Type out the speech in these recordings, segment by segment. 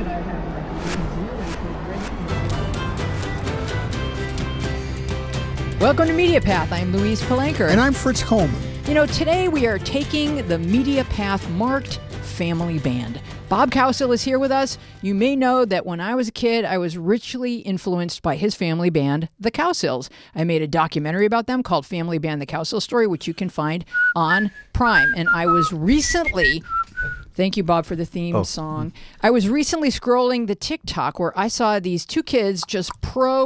should I have like a 1-0 Welcome to Media Path. I'm Louise Palanker. And I'm Fritz Coleman. You know, today we are taking the Media Path marked family band. Bob Cowsill is here with us. You may know that when I was a kid, I was richly influenced by his family band, the Cowsills. I made a documentary about them called Family Band The Cowsill Story, which you can find on Prime. And I was recently... Thank you, Bob, for the theme song. I was recently scrolling the TikTok where I saw these two kids just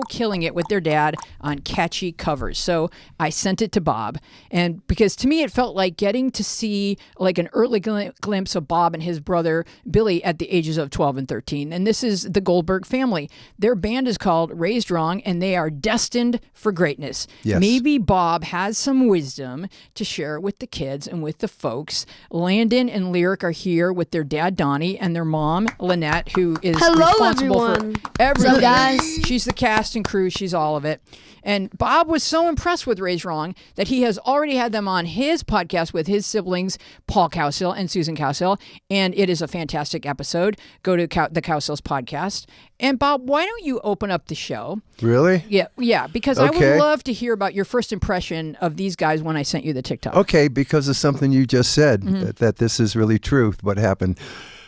killing it with their dad on catchy covers. So I sent it to Bob. And because to me, it felt like getting to see like an early glimpse of Bob and his brother, Billy, at the ages of 12 and 13. And this is the Goldberg family. Their band is called Raized Wrong, and they are destined for greatness. Yes. Maybe Bob has some wisdom to share with the kids and with the folks. Landon and Lyric are here with their dad Donny and their mom Lynette, who is responsible for everything. Hello, guys. She's the cast and crew. She's all of it. And Bob was so impressed with Raized Wrong that he has already had them on his podcast with his siblings, Paul Cowsill and Susan Cowsill. And it is a fantastic episode. Go to the Cowsills podcast. And Bob, why don't you open up the show? Really? Yeah, because I would love to hear about your first impression of these guys when I sent you the TikTok. Okay, because of something you just said, that this is really true, what happened.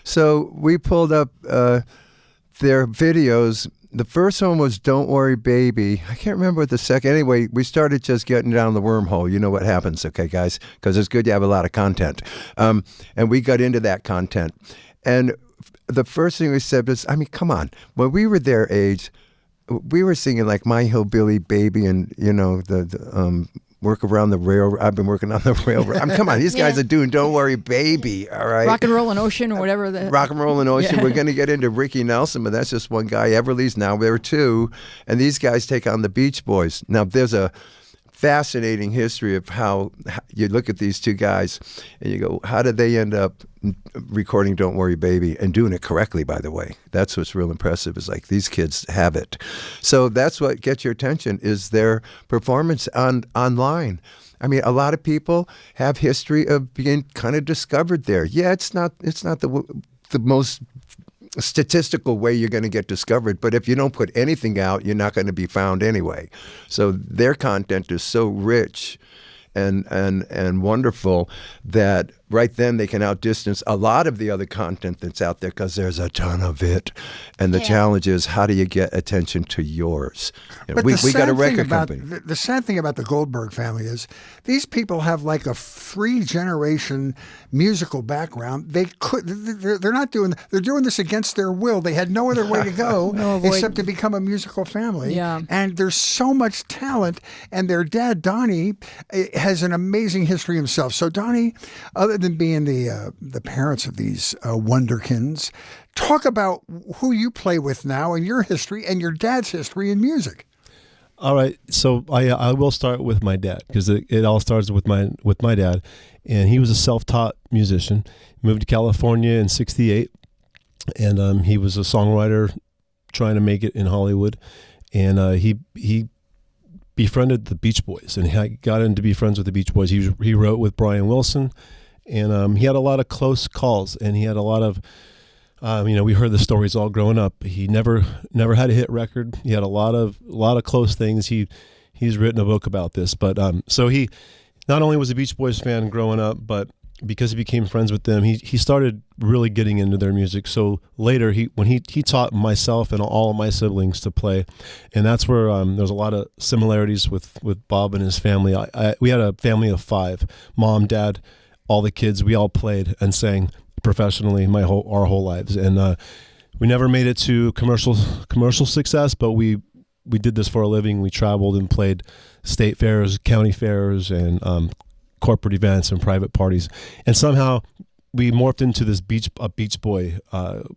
So we pulled up their videos. The first one was Don't Worry Baby. I can't remember what the second. Anyway, we started just getting down the wormhole. You know what happens, okay, guys? Because it's good to have a lot of content. And we got into that content. And the first thing we said was, I mean, come on. When we were their age, we were singing like My Hillbilly Baby and, you know, the work around the railroad. I've been working on the railroad. I mean, come on, these guys are doing Don't Worry Baby, all right? Rock and Roll and Ocean or whatever. Rock and Roll and Ocean. We're going to get into Ricky Nelson, but that's just one guy. Everly's now there are two. And these guys take on the Beach Boys. Now, there's a fascinating history of how you look at these two guys and you go, how did they end up recording Don't Worry Baby and doing it correctly, by the way? That's what's real impressive is like these kids have it. So that's what gets your attention is their performance online. I mean, a lot of people have history of being kind of discovered there. Yeah, it's not the most statistical way you're going to get discovered, but if you don't put anything out, you're not going to be found anyway. So their content is so rich and wonderful that right then they can outdistance a lot of the other content that's out there because there's a ton of it. And the challenge is, how do you get attention to yours? You know, we got a record company. The sad thing about the Goldberg family is these people have like a 3-generation musical background. They're doing this against their will. They had no other way to go except to become a musical family. Yeah. And there's so much talent. And their dad, Donny, has an amazing history himself. So Donny, other than being the parents of these wonderkins, talk about who you play with now and your history and your dad's history in music. All right, so I will start with my dad because it all starts with my dad, and he was a self-taught musician. Moved to California in '68, and he was a songwriter trying to make it in Hollywood, and he befriended the Beach Boys, and he got into be friends with the Beach Boys. He wrote with Brian Wilson. And he had a lot of close calls, and he had a lot of, we heard the stories all growing up. He never had a hit record. He had a lot of close things. He's written a book about this, but so he not only was a Beach Boys fan growing up, but because he became friends with them, he started really getting into their music. So later, when he taught myself and all of my siblings to play, and that's where there's a lot of similarities with Bob and his family. We had a family of 5, mom, dad, all the kids. We all played and sang professionally our whole lives, and we never made it to commercial success, but we did this for a living. We traveled and played state fairs, county fairs, and corporate events and private parties, and somehow we morphed into this Beach Boy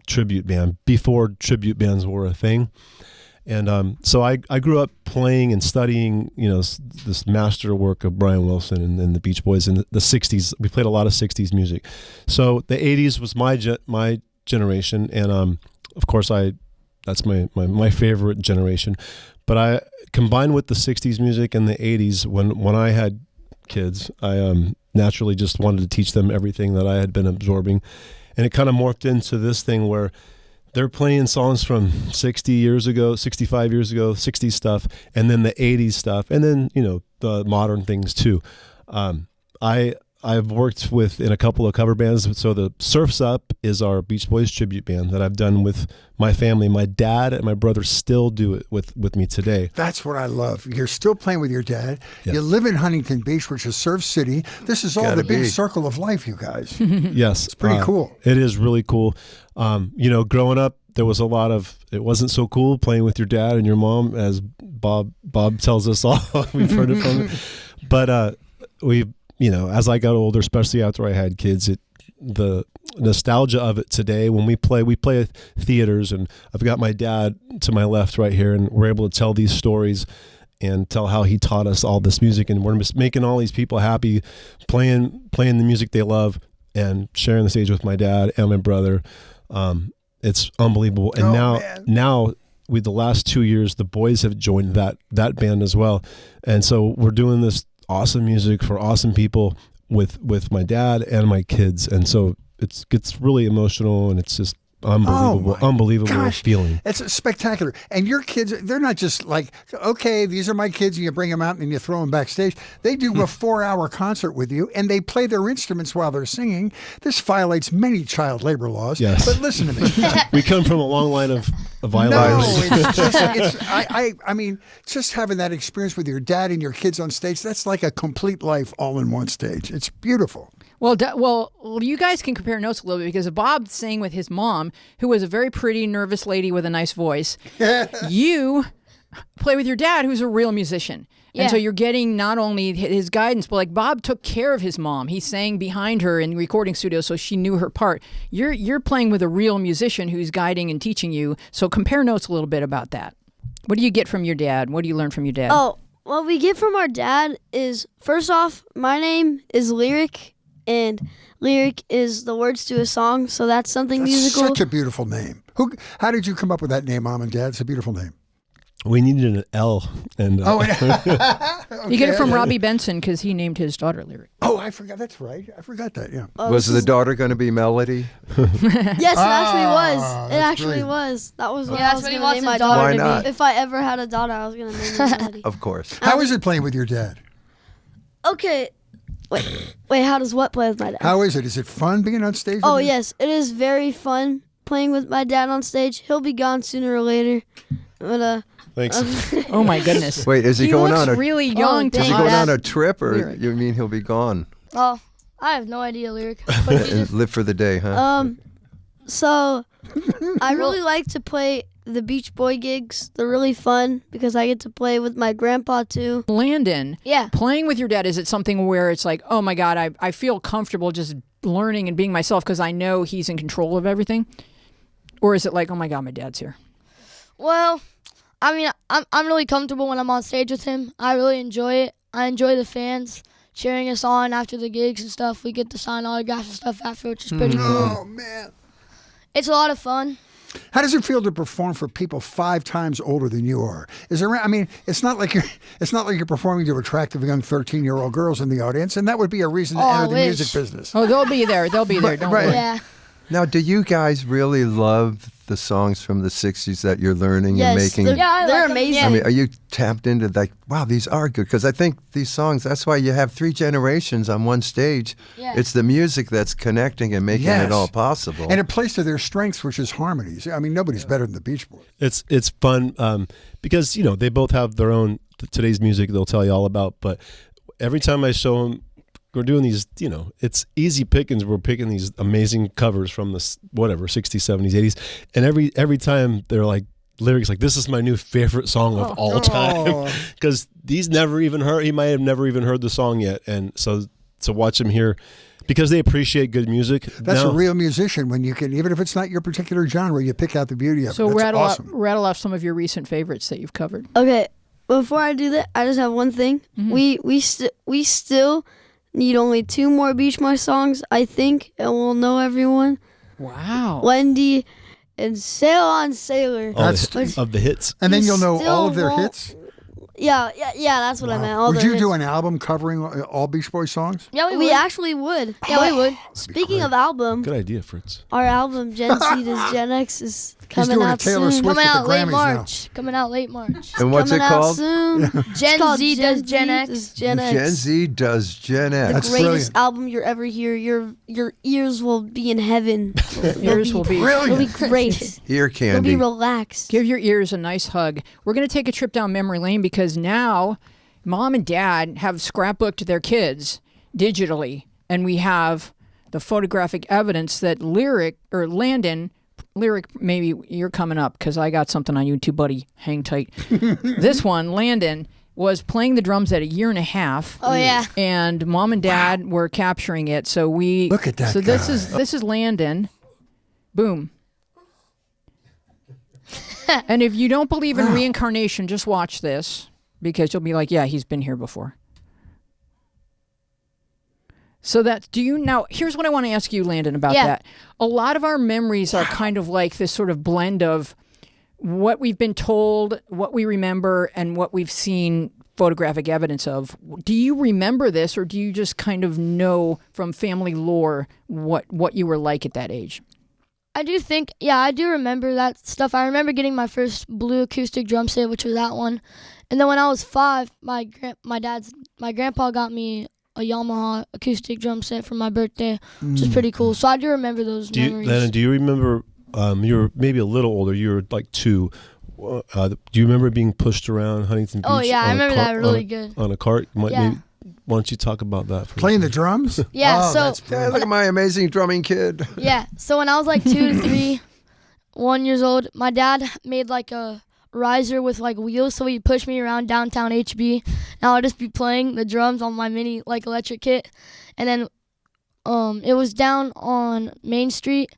tribute band before tribute bands were a thing. And so I grew up playing and studying, this masterwork of Brian Wilson and the Beach Boys in the 60s. We played a lot of 60s music. So the 80s was my generation, and of course that's my favorite generation. But I combined with the 60s music and the 80s, when I had kids, I naturally just wanted to teach them everything that I had been absorbing. And it kind of morphed into this thing where they're playing songs from 60 years ago, 65 years ago, 60s stuff, and then the 80s stuff, and then, the modern things too. I've worked in a couple of cover bands. So the Surf's Up is our Beach Boys tribute band that I've done with my family. My dad and my brother still do it with me today. That's what I love. You're still playing with your dad. Yeah. You live in Huntington Beach, which is Surf City. This is all Gotta the big be. circle of life, you guys. Yes. It's pretty cool. It is really cool. Growing up, there was a lot of, it wasn't so cool playing with your dad and your mom, as Bob tells us all. We've heard it from him. But as I got older, especially after I had kids, the nostalgia of it today, when we play at theaters, and I've got my dad to my left right here, and we're able to tell these stories and tell how he taught us all this music, and we're just making all these people happy, playing the music they love, and sharing the stage with my dad and my brother. It's unbelievable. And now with the last 2 years, the boys have joined that band as well, and so we're doing this awesome music for awesome people with my dad and my kids, and so it gets really emotional, and it's just unbelievable feeling. It's spectacular. And your kids, they're not just like, okay, these are my kids, and you bring them out and you throw them backstage. They do a 4-hour concert with you, and they play their instruments while they're singing. This violates many child labor laws. Yes. But listen to me. We come from a long line of violence. No, it's just, I mean, just having that experience with your dad and your kids on stage, that's like a complete life all in one stage. It's beautiful. Well, you guys can compare notes a little bit, because Bob sang with his mom, who was a very pretty, nervous lady with a nice voice. You play with your dad, who's a real musician. Yeah. And so you're getting not only his guidance, but like Bob took care of his mom. He sang behind her in the recording studio, so she knew her part. You're playing with a real musician who's guiding and teaching you. So compare notes a little bit about that. What do you get from your dad? What do you learn from your dad? Oh, what we get from our dad is, first off, my name is Lyric, and Lyric is the words to a song, so that's something musical. Such a beautiful name. How did you come up with that name, Mom and Dad? It's a beautiful name. We needed an L. And You get it from Robbie Benson, because he named his daughter Lyric. Oh, I forgot. That's right. I forgot that, yeah. Was the daughter going to be Melody? Yes, it actually was. It that's actually brilliant. was. That was what Yeah, I that's was what he going to wants name his my daughter daughter. to be. Why not? If I ever had a daughter, I was going to name her Melody. Of course. How is it playing with your dad? Okay. Wait, how does what play with my dad? How is it? Is it fun being on stage? Oh, with him? yes. It is very fun playing with my dad on stage. He'll be gone sooner or later. But, Thanks. Oh my goodness! Wait, is he going looks on a really young? dang. is he to going us. on a trip, or Lyric. you mean he'll be gone Oh, I have no idea, Lyric. But he and just, live for the day, huh? So I really like to play the Beach Boy gigs. They're really fun because I get to play with my grandpa too. Landon, Yeah. playing with your dad, is it something where it's like, oh my God, I feel comfortable just learning and being myself because I know he's in control of everything? Or is it like, oh my God, my dad's here? well, I mean, I'm really comfortable when I'm on stage with him. I really enjoy it. I enjoy the fans cheering us on after the gigs and stuff. We get to sign autographs and stuff after, which is pretty cool. Oh, man. It's a lot of fun. How does it feel to perform for people 5 times older than you are? Is there? I mean, it's not like you're performing to attractive young 13-year-old girls in the audience, and that would be a reason to Oh, I enter the wish. music business. Oh, they'll be there. They'll be there. Don't right. worry. Yeah. Now, do you guys really love the songs from the 60s that you're learning Yes, and making? they're, Yeah, I they're like 'em. amazing. Yeah. I mean, are you tapped into like, wow, these are good? Because I think these songs, that's why you have 3 generations on one stage. Yeah. It's the music that's connecting and making Yes. it all possible. And it plays to their strengths, which is harmonies. I mean, nobody's better than the Beach Boys. It's fun because they both have their own today's music they'll tell you all about. But every time I show them, we're doing these. It's easy pickings. We're picking these amazing covers from the 60s, 70s, 80s, and every time they're like lyrics like, "This is my new favorite song of all time," because he might have never even heard the song yet, and so to watch him here. Because they appreciate good music. That's Now, a real musician when you can, even if it's not your particular genre, you pick out the beauty of it. So That's rattle awesome. off some of your recent favorites that you've covered. Okay, before I do that, I just have one thing. We still need only 2 more Beach Boy songs, I think, and we'll know everyone. Wow. Wendy and Sail on Sailor. all That's- of the hits. And then You you'll know all of still their won't- hits. Yeah, that's what I meant. All Would their you hits. do an album covering all Beach Boys songs? Yeah, we We would. actually would. Yeah, we would. Speaking of album, Good idea, Fritz. our album Gen Z to Gen X is He's doing a Taylor Swift Coming at out the late Grammys March. Coming out late March. And what's it Coming out called? soon. Gen called Z does Gen X. does Gen X. Gen Z does Gen The X. That's greatest brilliant. album you'll ever hear. Your ears will be in heaven. Yours will be. It'll be great. Ear You'll candy. be relaxed. Give your ears a nice hug. We're going to take a trip down memory lane because now mom and dad have scrapbooked their kids digitally, and we have the photographic evidence that Landon, Lyric, maybe you're coming up because I got something on YouTube, buddy. Hang tight. This one, Landon, was playing the drums at 1.5 years. Oh yeah. And mom and dad were capturing it. So we Look at that So guy. this is Landon. Boom. And if you don't believe in reincarnation, just watch this because you'll be like, yeah, he's been here before. So now here's what I want to ask you, Landon, about that. A lot of our memories are kind of like this sort of blend of what we've been told, what we remember, and what we've seen photographic evidence of. Do you remember this, or do you just kind of know from family lore what you were like at that age? I do remember that stuff. I remember getting my first blue acoustic drum set, which was that one. And then when I was 5, my grandpa got me a Yamaha acoustic drum set for my birthday, which is pretty cool. So I do remember those memories. Landon, do you remember, you were maybe a little older, you were like 2. Do you remember being pushed around Huntington Beach? Oh, yeah, I remember that really good. On a cart? Yeah. Why don't you talk about that? Playing the drums? Yeah, Oh, so that's Hey, brilliant. look at my amazing drumming kid. yeah, so when I was like 2 to 3, 1 years old, my dad made like a riser with like wheels, so he'd push me around downtown HB. Now I'd just be playing the drums on my mini like electric kit, and then it was down on Main Street,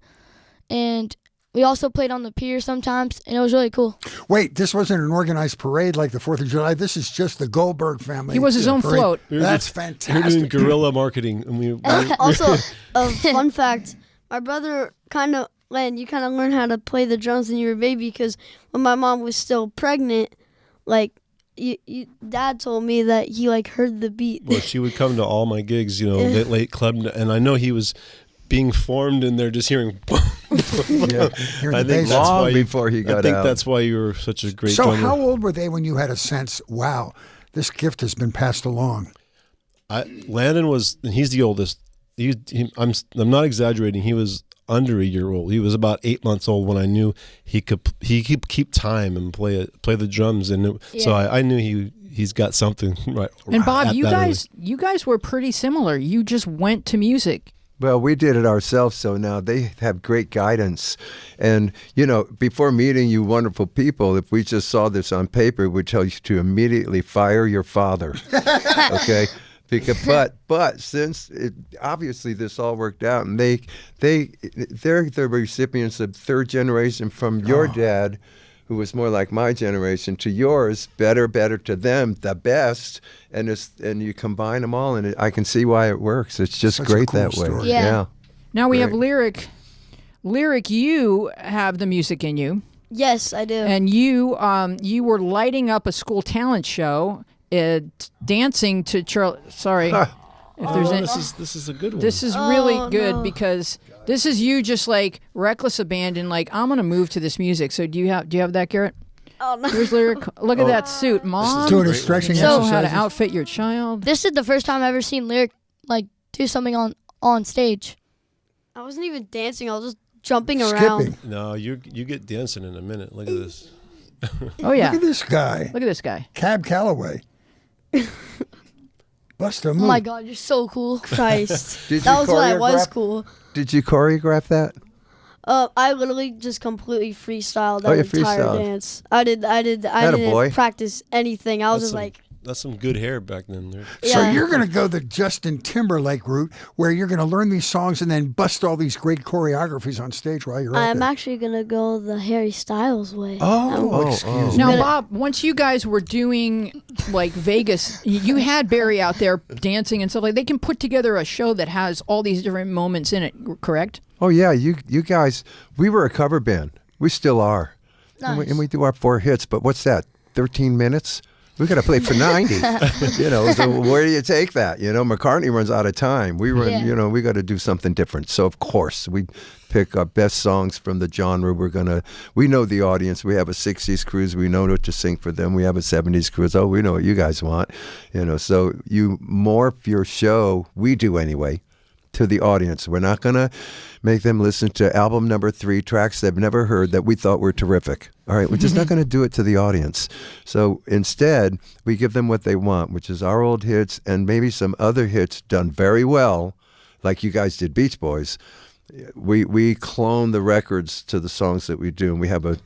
and we also played on the pier sometimes, and it was really cool. Wait, this wasn't an organized parade like the 4th of July. This is just the Goldberg family. He was his own parade. float. That's You're doing fantastic. guerrilla marketing. And we Also, a fun fact: my brother you kind of learn how to play the drums when you were a baby because when my mom was still pregnant, like Dad told me that he like heard the beat. Well, she would come to all my gigs, late club, and I know he was being formed, and they're just hearing. Yeah. Hearing I the think bass. that's Long why before he got I think out. that's why you were such a great So drummer. how old were they when you had a sense, wow, this gift has been passed along? Landon he's the oldest. I'm not exaggerating. He was under 1 year old. He was about 8 months old when I knew he could keep time and play the drums, and so I knew he's got something right. And Bob, at you that guys were pretty similar. You just went to music. Well, we did it ourselves, so now they have great guidance. And, before meeting you wonderful people, if we just saw this on paper, we'd tell you to immediately fire your father. Okay? But since obviously this all worked out, and they're the recipients of 3rd generation from your dad, who was more like my generation, to yours, better to them, the best, and you combine them all, and I can see why it works. It's just Such a great cool that way. story. Yeah. Now we have Great. Lyric. Lyric, you have the music in you, Yes, I do. and you were lighting up a school talent show, dancing to Charlie. Sorry, if there's any. this is a good one. This is really Oh, good no. because this is you just like reckless abandon. Like I'm gonna move to this music. So do you have that, Garrett? Oh no. Here's Lyric. Look at that suit, Mom. Doing his stretching Know how to exercises. outfit your child. This is the first time I've ever seen Lyric like do something on stage. I wasn't even dancing. I was just jumping around. Skipping. No, you get dancing in a minute. Look at this. Oh yeah. Look at this guy, Look at this guy. Cab Calloway. Bust a Oh move. my God, you're so cool. Christ. Did That you was when I was choreograph- cool. Did you choreograph that? I literally just completely freestyled Oh, that you entire freestyled. dance. I didn't Attaboy. practice anything. I was just like, That's some good hair back then. There. So yeah. you're going to go the Justin Timberlake route, where you're going to learn these songs and then bust all these great choreographies on stage while you're out I'm there. actually gonna go the Harry Styles way. Oh, excuse me. Now, Bob, once you guys were doing like Vegas, you had Barry out there dancing and stuff like. They can put together a show that has all these different moments in it. Correct? Oh yeah, you guys. We were a cover band. We still are. Nice. And we do our 4 hits. But what's that? 13 minutes. We got to play for 90. So where do you take that? McCartney runs out of time. We run, Yeah. we got to do something different. So of course we pick our best songs from the genre. We know the audience. We have a 60s cruise. We know what to sing for them. We have a 70s cruise. Oh, we know what you guys want. So you morph your show, we do anyway, to the audience. We're not going to make them listen to album number 3 tracks they've never heard that we thought were terrific. All right, we're just not going to do it to the audience. So instead, we give them what they want, which is our old hits and maybe some other hits done very well, like you guys did Beach Boys. We clone the records to the songs that we do, and we have a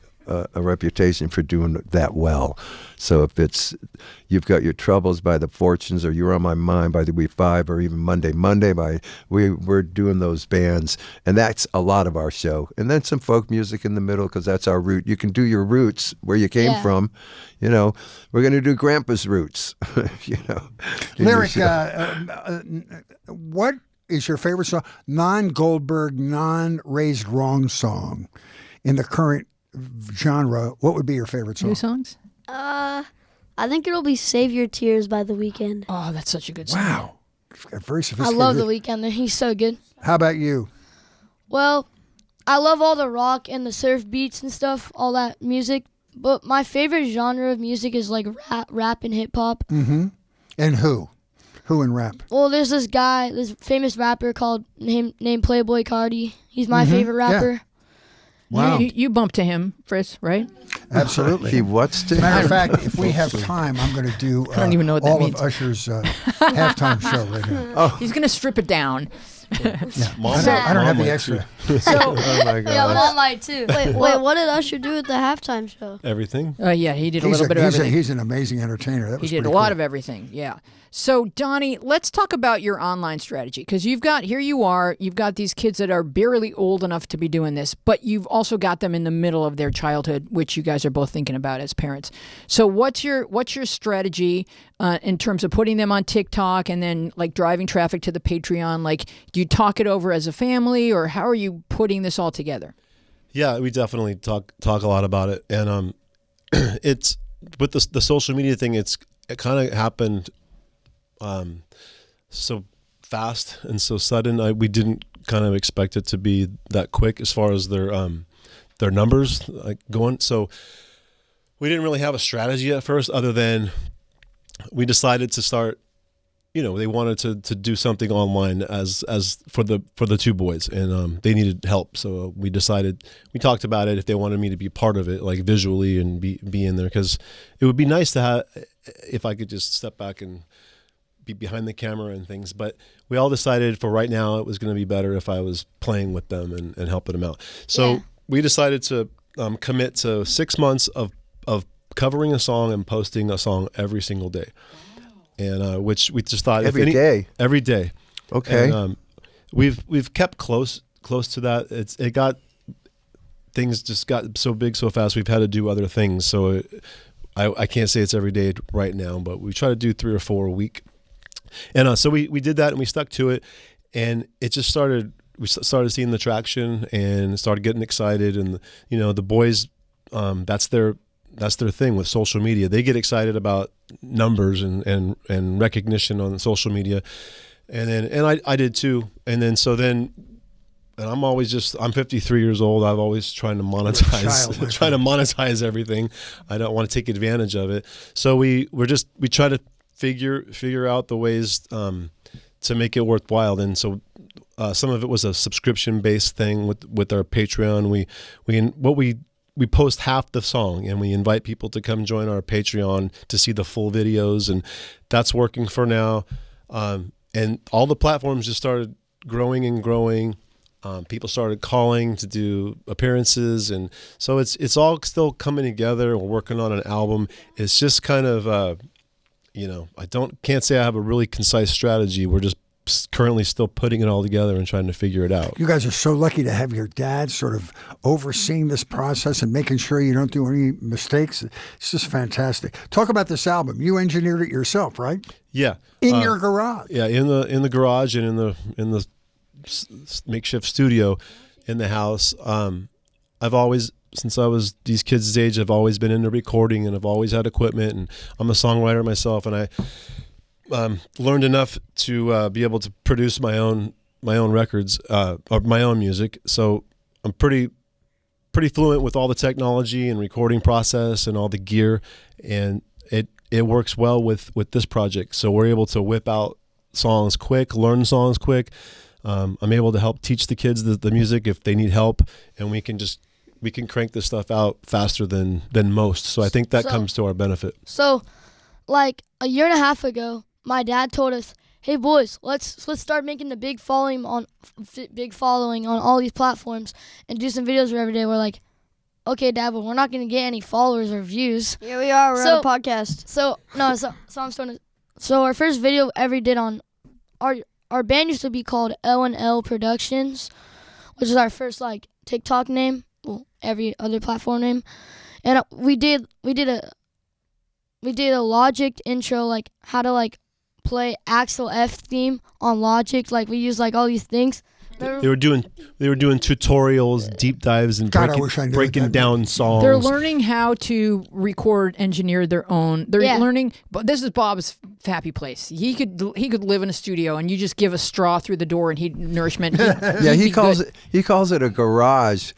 reputation for doing that well. So if it's You've Got Your Troubles by the Fortunes, or You're on My Mind by the We5, or even Monday by we're doing those bands, and that's a lot of our show. And then some folk music in the middle, because that's our root. You can do your roots where you came from. We're going to do Grandpa's roots. Lyric, what is your favorite song, non-Goldberg, non-Raized Wrong song in the current genre? What would be your favorite song? New songs? I think it'll be Save Your Tears by The Weeknd. Oh, that's such a good song. Wow. Very I sophisticated. love The Weeknd. He's so good. How about you? Well, I love all the rock and the surf beats and stuff, all that music. But my favorite genre of music is like rap and hip hop. Mm-hmm. And who? Who in rap? Well, there's this guy, this famous rapper named Playboy Cardi. He's my favorite rapper. Wow. You bumped to him, Friss, right? Absolutely. He what's to Matter of fact, if we have time, I'm going to do I don't even know what that all means. of Usher's halftime show right here. He's going to strip it down. Yeah. I don't have the extra. Oh my God. Yeah, Mom might too. Wait, what did Usher do at the halftime show? Everything. Yeah, he did a little bit of everything. He's an amazing entertainer. That He was did a pretty lot cool. of everything, yeah. So, Donny, let's talk about your online strategy, because you've got these kids that are barely old enough to be doing this, but you've also got them in the middle of their childhood, which you guys are both thinking about as parents. So what's your strategy in terms of putting them on TikTok and then like driving traffic to the Patreon? Like, do you talk it over as a family, or how are you putting this all together? Yeah, we definitely talk a lot about it, and it's with the social media thing. It kind of happened so fast and so sudden. We didn't kind of expect it to be that quick as far as their numbers going. So we didn't really have a strategy at first, other than we decided to start. They wanted to do something online as for the two boys, and they needed help. So we talked about it, if they wanted me to be part of it, like visually, and be in there, because it would be nice to have, if I could just step back and be behind the camera and things. But we all decided for right now it was going to be better if I was playing with them and helping them out. So we decided to commit to 6 months of covering a song and posting a song every single day. And which we just thought Every day? Every day. Okay. And, we've kept close to that. Things just got so big so fast. We've had to do other things. So I can't say it's every day right now, but we try to do 3 or 4 a week. And so we did that, and we stuck to it, and it just started. We started seeing the traction and started getting excited, and the boys, that's their thing with social media. They get excited about numbers and recognition on social media, and I did too. And I'm 53 years old. I'm always trying to monetize everything. I don't want to take advantage of it. So we try to figure out the ways to make it worthwhile. And so some of it was a subscription based thing with our Patreon. We post half the song, and we invite people to come join our Patreon to see the full videos, and that's working for now. And all the platforms just started growing and growing. People started calling to do appearances, and so it's all still coming together. We're working on an album. It's just kind of can't say I have a really concise strategy. We're just currently still putting it all together and trying to figure it out. You guys are so lucky to have your dad sort of overseeing this process and making sure you don't do any mistakes. It's just fantastic. Talk about this album. You engineered it yourself, right? Yeah. In your garage. Yeah, in the garage and in the makeshift studio in the house. I've always since I was these kids' age, have always been into recording and have always had equipment, and I'm a songwriter myself, and I learned enough to be able to produce my own records or my own music. So I'm pretty fluent with all the technology and recording process and all the gear, and it works well with this project. So we're able to whip out songs quick, learn songs quick. I'm able to help teach the kids the music if they need help, and we can crank this stuff out faster than most. So I think that comes to our benefit. So, like a year and a half ago, my dad told us, "Hey boys, let's start making the big following on all these platforms and do some videos every day." We're like, "Okay, Dad, but we're not gonna get any followers or views." Here we are. We're on a podcast. So I'm starting to. So our first video ever did on our band used to be called L&L Productions, which is our first like TikTok name. Well, every other platform name, and we did a Logic intro, like how to like play Axel F theme on Logic. Like we used like all these things. They were doing tutorials, deep dives, and breaking down songs. They're learning how to record, engineer their own. They're learning. But this is Bob's happy place. He could live in a studio, and you just give a straw through the door, and he'd nourishment. He calls it a garage.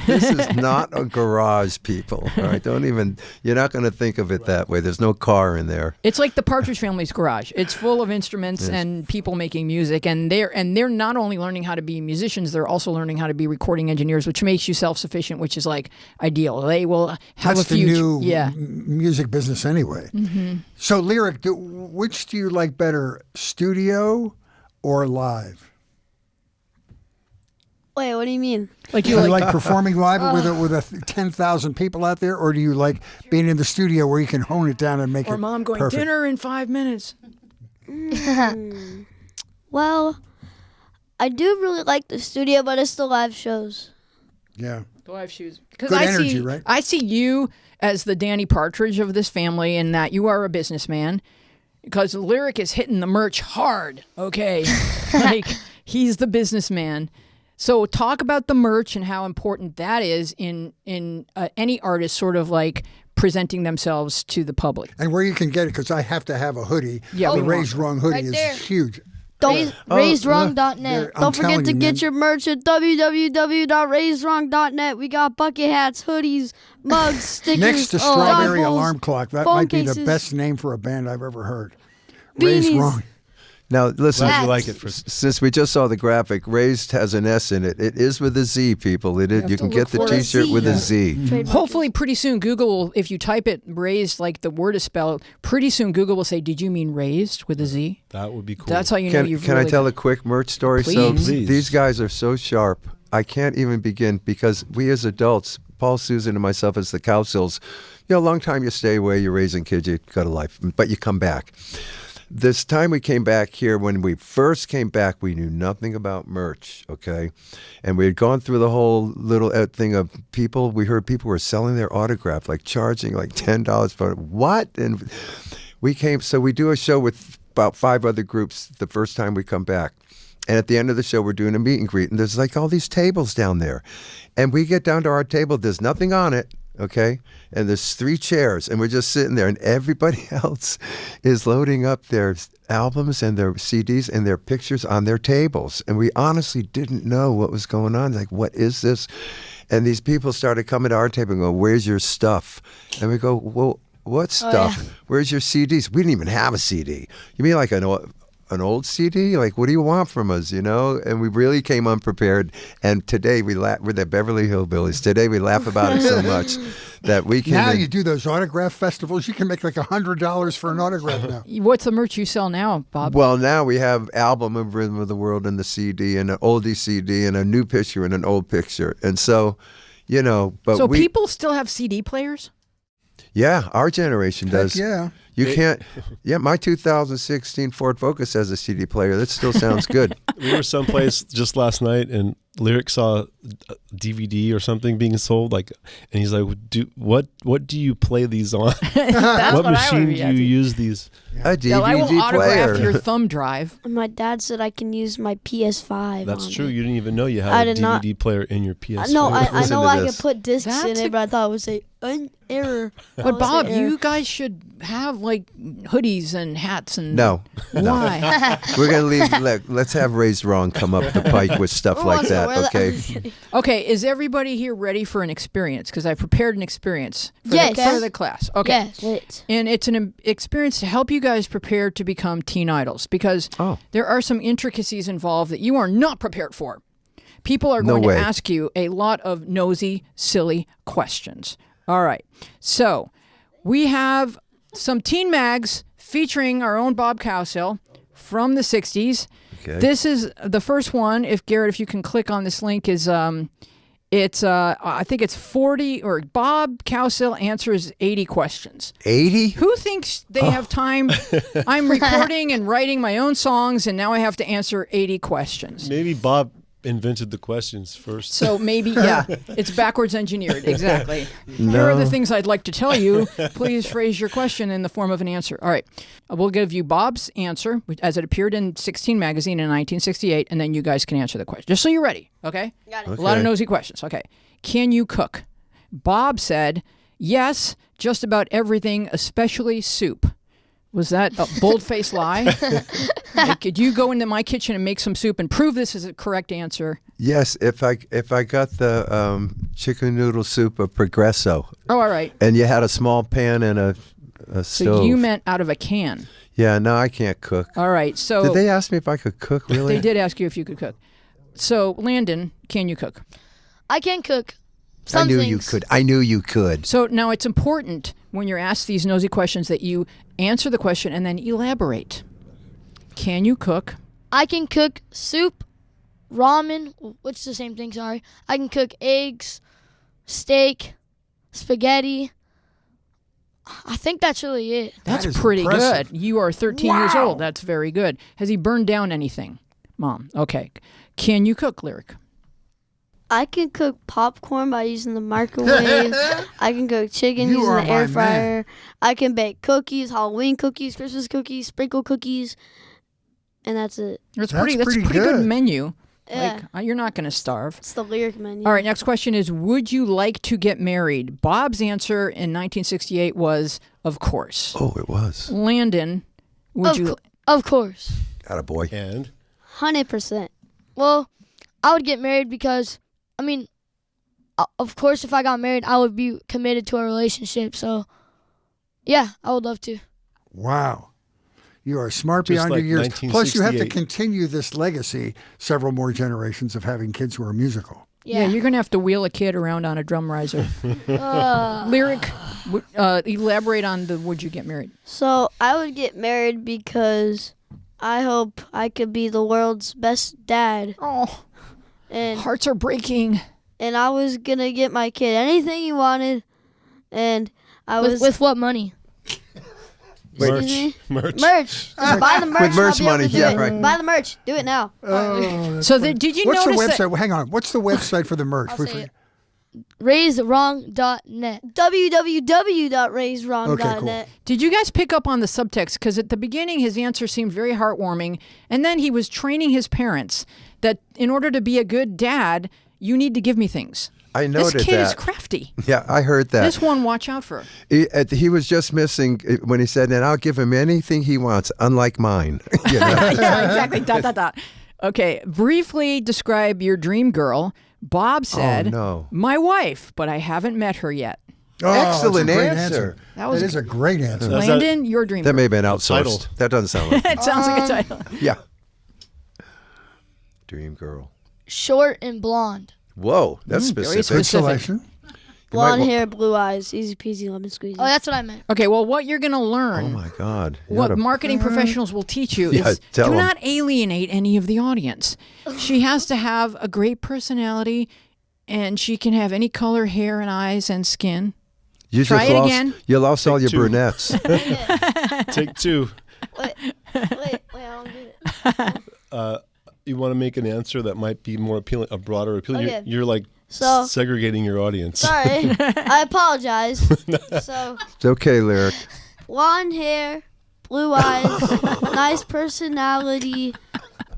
This is not a garage, people. All right, you're not going to think of it that way. There's no car in there. It's like the Partridge Family's garage. It's full of instruments and people making music, and they're not only learning how to be musicians, they're also learning how to be recording engineers, which makes you self-sufficient, which is like ideal. They will have That's a future. the new music business anyway. Mm-hmm. So, Lyric, which do you like better, studio or live? Wait, what do you mean? Like you like performing live with 10,000 people out there, or do you like being in the studio where you can hone it down and make it Or Mom going, perfect? dinner in 5 minutes. Well, I do really like the studio, but it's the live shows. Yeah. The live shoes. Because Good energy, right? I see you as the Danny Partridge of this family, in that you are a businessman. Because Lyric is hitting the merch hard, okay? Like, he's the businessman. So talk about the merch and how important that is in any artist sort of like presenting themselves to the public. And where you can get it, because I have to have a hoodie. Yeah, the we Raized Wrong hoodie Right is there. huge. RaizedWrong.net. Don't forget to get your merch at www.raizedwrong.net. We got bucket hats, hoodies, mugs, stickers. Next to Strawberry goggles, Alarm Clock. That phone might be cases. the best name for a band I've ever heard. Beanies. Raized Wrong. Now, listen, Glad you like it. since we just saw the graphic, Raised has an S in it. It is with a Z, people. You can get the for a T-shirt Z. with a Z. Trademark. Hopefully pretty soon Google will, if you type it raised like the word is spelled, pretty soon Google will say, did you mean raised with a Z? That would be cool. That's how you know you've Can really I tell a quick merch story? Please. Please. These guys are so sharp. I can't even begin, because we as adults, Paul, Susan, and myself as the Cowsills, a long time you stay away, you're raising kids, you got a life, but you come back. This time we came back here, when we first came back, we knew nothing about merch, okay? And we had gone through the whole little thing of people. We heard people were selling their autograph, like charging like $10 for it. What? And we do a show with about 5 other groups the first time we come back. And at the end of the show, we're doing a meet and greet, and there's like all these tables down there. And we get down to our table, there's nothing on it. Okay, and there's 3 chairs, and we're just sitting there, and everybody else is loading up their albums and their CDs and their pictures on their tables, and we honestly didn't know what was going on. Like, what is this? And these people started coming to our table and go, "Where's your stuff?" And we go, "Well, what stuff? Where's your CDs? We didn't even have a CD. You mean like an old CD? Like, what do you want from us, And we really came unprepared. And today we're the Beverly Hillbillies. Today we laugh about it so much that we can. Now you do those autograph festivals. You can make like $100 for an autograph now. What's the merch you sell now, Bob? Well, now we have album of Rhythm of the World and the CD and an oldie CD and a new picture and an old picture. And so, but so people still have CD players? Yeah, our generation does. Heck yeah. You can't. Yeah, my 2016 Ford Focus has a CD player. That still sounds good. We were someplace just last night, and Lyric saw a DVD or something being sold, like, and he's like, what do you play these on? That's what I machine would do you use these? A DVD No, I will autograph player. your thumb drive. My dad said I can use my PS5. That's on true. it. You didn't even know you I had a did not. DVD player in your PS4. No, I Listen know to I this. could put discs That's in it, but I thought it would say an error. But Bob, you guys should have like hoodies and hats and No. Why? We're going to leave. Let's have Raized Wrong come up the pike with stuff Who like wants to that, wear okay? Okay, is everybody here ready for an experience? Because I prepared an experience for, Yes. for the class. Okay. Yes. Wait. And it's an experience to help you guys prepare to become teen idols because Oh. there are some intricacies involved that you are not prepared for. People are No going way. to ask you a lot of nosy, silly questions. All right. So we have some teen mags featuring our own Bob Cowsill from the 60s. Okay. This is the first one. If Garrett, if you can click on this link, is I think it's 40 or Bob Cowsill answers 80 questions. 80? Who thinks they have time? I'm recording and writing my own songs, and now I have to answer 80 questions. Maybe Bob invented the questions first. So maybe, yeah, it's backwards engineered. Exactly. Here are the things I'd like to tell you. Please phrase your question in the form of an answer. All right. We'll give you Bob's answer as it appeared in 16 magazine in 1968, and then you guys can answer the question. Just so you're ready, okay? Got it. A lot of Okay. nosy questions. Okay. Can you cook? Bob said, yes, just about everything, especially soup. Was that a bold-faced lie? Like, could you go into my kitchen and make some soup and prove this is a correct answer? Yes, if I got the chicken noodle soup of Progresso, Oh, all right. and you had a small pan and a So stove. you meant out of a can. Yeah, no, I can't cook. All right. So Did they ask me if I could cook, really? they did ask you if you could cook. So, Landon, can you cook? I can cook. I Some knew things. you could. I knew you could. So now it's important when you're asked these nosy questions that you answer the question and then elaborate. Can you cook? I can cook soup, ramen, which is the same thing, sorry. I can cook eggs, steak, spaghetti. I think that's really it. That's That is pretty impressive. good. You are 13 years old. That's very good. Has he burned down anything? Mom, okay. Can you cook, Lyric? I can cook popcorn by using the microwave. I can cook chicken You using are the air my fryer. I can bake cookies, Halloween cookies, Christmas cookies, sprinkle cookies, and that's it. That's pretty pretty good good. menu. Yeah, Like, you're not going to starve. it's the lyric menu. All right, next question is, would you like to get married? Bob's answer in 1968 was, of course. Oh, it was. Landon, would you... Of course. Attaboy. And 100%. Well, I would get married because, I mean, of course, if I got married, I would be committed to a relationship. So, yeah, I would love to. Wow. You are smart Just beyond like your years. Plus, you have to 1968. continue this legacy several more generations of having kids who are musical. Yeah, you're going to have to wheel a kid around on a drum riser. Lyric, elaborate on the would you get married? So I would get married because I hope I could be the world's best dad, Oh, and hearts are breaking. I was gonna get my kid anything he wanted, and I was With what money? Excuse merch. me? Merch. merch. Just buy the merch. and merch I'll be able money, to do yeah, it. right. Buy the merch. Do it now. So did you What's the notice website? Hang on. What's the website for the merch? I'll We say forget- RaisedWrong.net. www.raizedwrong.net. did you guys pick up on the subtext? Because at the beginning his answer seemed very heartwarming, and then he was training his parents that in order to be a good dad, you need to give me things. I This noted kid is that. crafty. Yeah, I heard that. This one, watch out for. He was just missing when he said, and I'll give him anything he wants, unlike mine. You know? Yeah, exactly. Dot, dot, dot. Okay, briefly describe your dream girl. Bob said, no. my wife, but I haven't met her yet. Oh, that's a Excellent great answer. That was That is a great answer. That's Landon, your dream That girl. may have been Title. outsourced. That doesn't sound like It sounds like a title. Yeah. Dream girl. Short and blonde. Whoa, that's very specific. Good specific. selection. Blonde wa- hair, blue eyes, easy peasy, lemon squeezy. Oh, that's what I meant. Okay, well, what you're going to learn, Oh my God. You what oughta- marketing professionals will teach you Yeah, is tell do 'em. not alienate any of the audience. She has to have a great personality, and she can have any color, hair, and eyes and skin. you try just it lost, again. You lost all your two. brunettes. Take two. Wait, I don't get it. you want to make an answer that might be more appealing, a broader appealing. Okay. You're like So- segregating your audience. Sorry, I apologize. So, It's okay, Lyric. blonde hair, blue eyes, nice personality,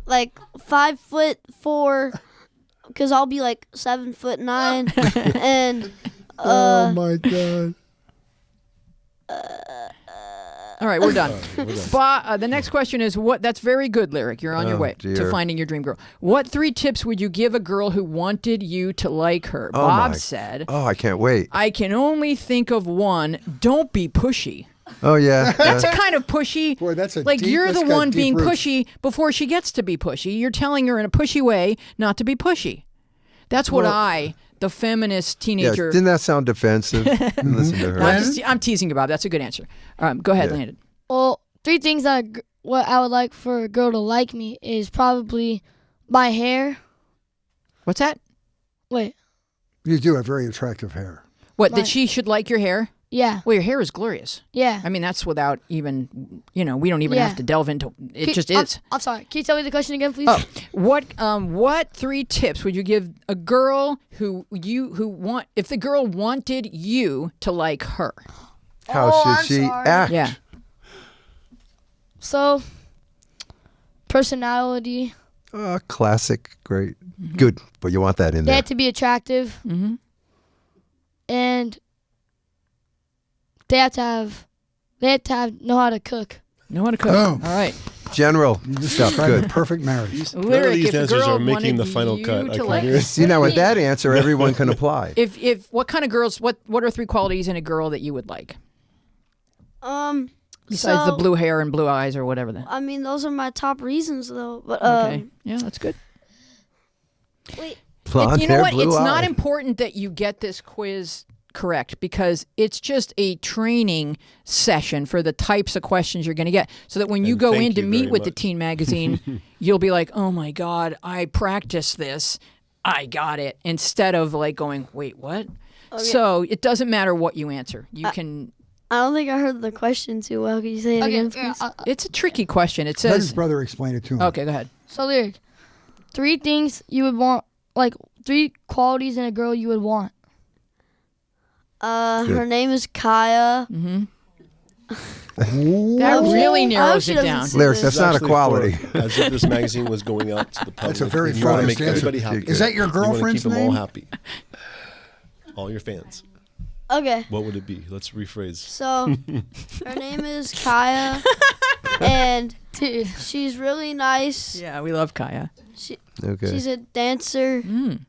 like 5'4", because I'll be like 7'9", and Oh my God. All right, we're done. The next question is what? That's very good, Lyric. You're on your Oh, way to dear. finding your dream girl. What 3 tips would you give a girl who wanted you to like her? Oh, Bob my- said, Oh, I can't wait. I can only think of one. Don't be pushy. Oh, yeah. That's kind of pushy. Boy, that's a like deep- you're that's the got one deep being roots. pushy before she gets to be pushy. You're telling her in a pushy way not to be pushy. That's what the feminist Yeah, teenager. didn't that sound defensive? Listen to her. No, I'm teasing you, Bob. That's a good answer. Go ahead, Yeah. Landon. Well, 3 things that what I would like for a girl to like me is probably my hair. What's that? Wait, You do have very attractive hair. What, My- that she should like your hair? yeah, Well, your hair is glorious. yeah. I mean, that's without even, we don't even Yeah. have to delve into it. Can- Just is. I'm sorry. Can you tell me the question again, please? Oh, what 3 tips would you give a girl if the girl wanted you to like her? How Oh, should I'm she sorry. act? Yeah. So, personality. Classic. Great. Good. But you want that in They there. have to be attractive, Mm-hmm. and they have to know how to cook. Know how to cook. Oh. All right. General You just stuff. described the Good. perfect marriage. None of Lyric, these if a answers girl are making wanted the final you cut. I to can like- hear it. See, now with that answer, everyone can apply. If what kind of girls? What are 3 qualities in a girl that you would like besides the so, blue hair and blue eyes or whatever? I mean, those are my top reasons, though. But Okay. Yeah, that's good. wait, Blonde You know hair, what? blue It's not eye. important that you get this quiz correct because it's just a training session for the types of questions you're going to get so that when you And go thank in to you meet very with the much. Teen Magazine, you'll be like, oh my God, I practiced this. I got it. Instead of like going, wait, what? So it doesn't matter what you answer. You can. I don't think I heard the question too well. Can you say it again, please? It's a tricky question. It Let his says. brother explain it to him. Okay, go ahead. So, Lyric, 3 things you would want, like 3 qualities in a girl you would want. Her name is Kaya. That really narrows she it doesn't down. see Lyric, this. that's not a Actually quality. as if this magazine was going out to the public. That's a very and you want to focused make everybody answer. happy. Is that your You wanna girlfriend's keep them name? all happy. All your fans. Okay, What would it be? Let's rephrase. so her name is Kaya, and Dude. she's really nice. Yeah, we love Kaya. Okay. She's a dancer,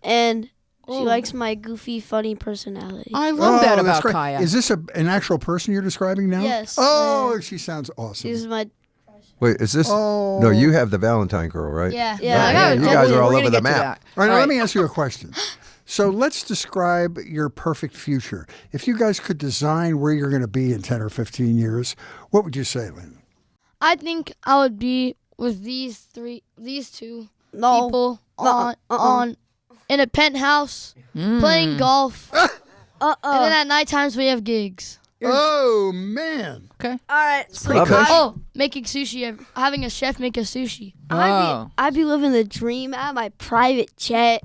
and she likes my goofy, funny personality. I love that that's about great. Kaya. Is this an actual person you're describing now? Yes. Oh, she sounds awesome. She's my Wait, is this? Oh. No, you have the Valentine girl, right? Yeah. Yeah, I Yeah, got you it. guys are all We're over gonna the get to map. that. All right, now All let right. me ask you a question. So let's describe your perfect future. If you guys could design where you're going to be in 10 or 15 years, what would you say, Lynn? I think I would be with these 2 No. people on in a penthouse playing golf. And then at night times we have gigs. Oh, man. Okay. All right. So Love it. Oh, making sushi, having a chef make a sushi. Oh. I'd be living the dream. I have my private jet.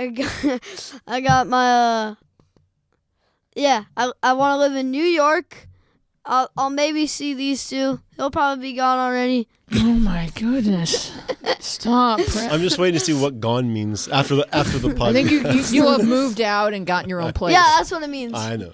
I got my yeah. I want to live in New York. I'll maybe see these 2. He'll probably be gone already. Oh my goodness! Stop. I'm just waiting to see what gone means after the podcast. I think you'll have moved out and gotten your own place. Yeah, that's what it means. I know.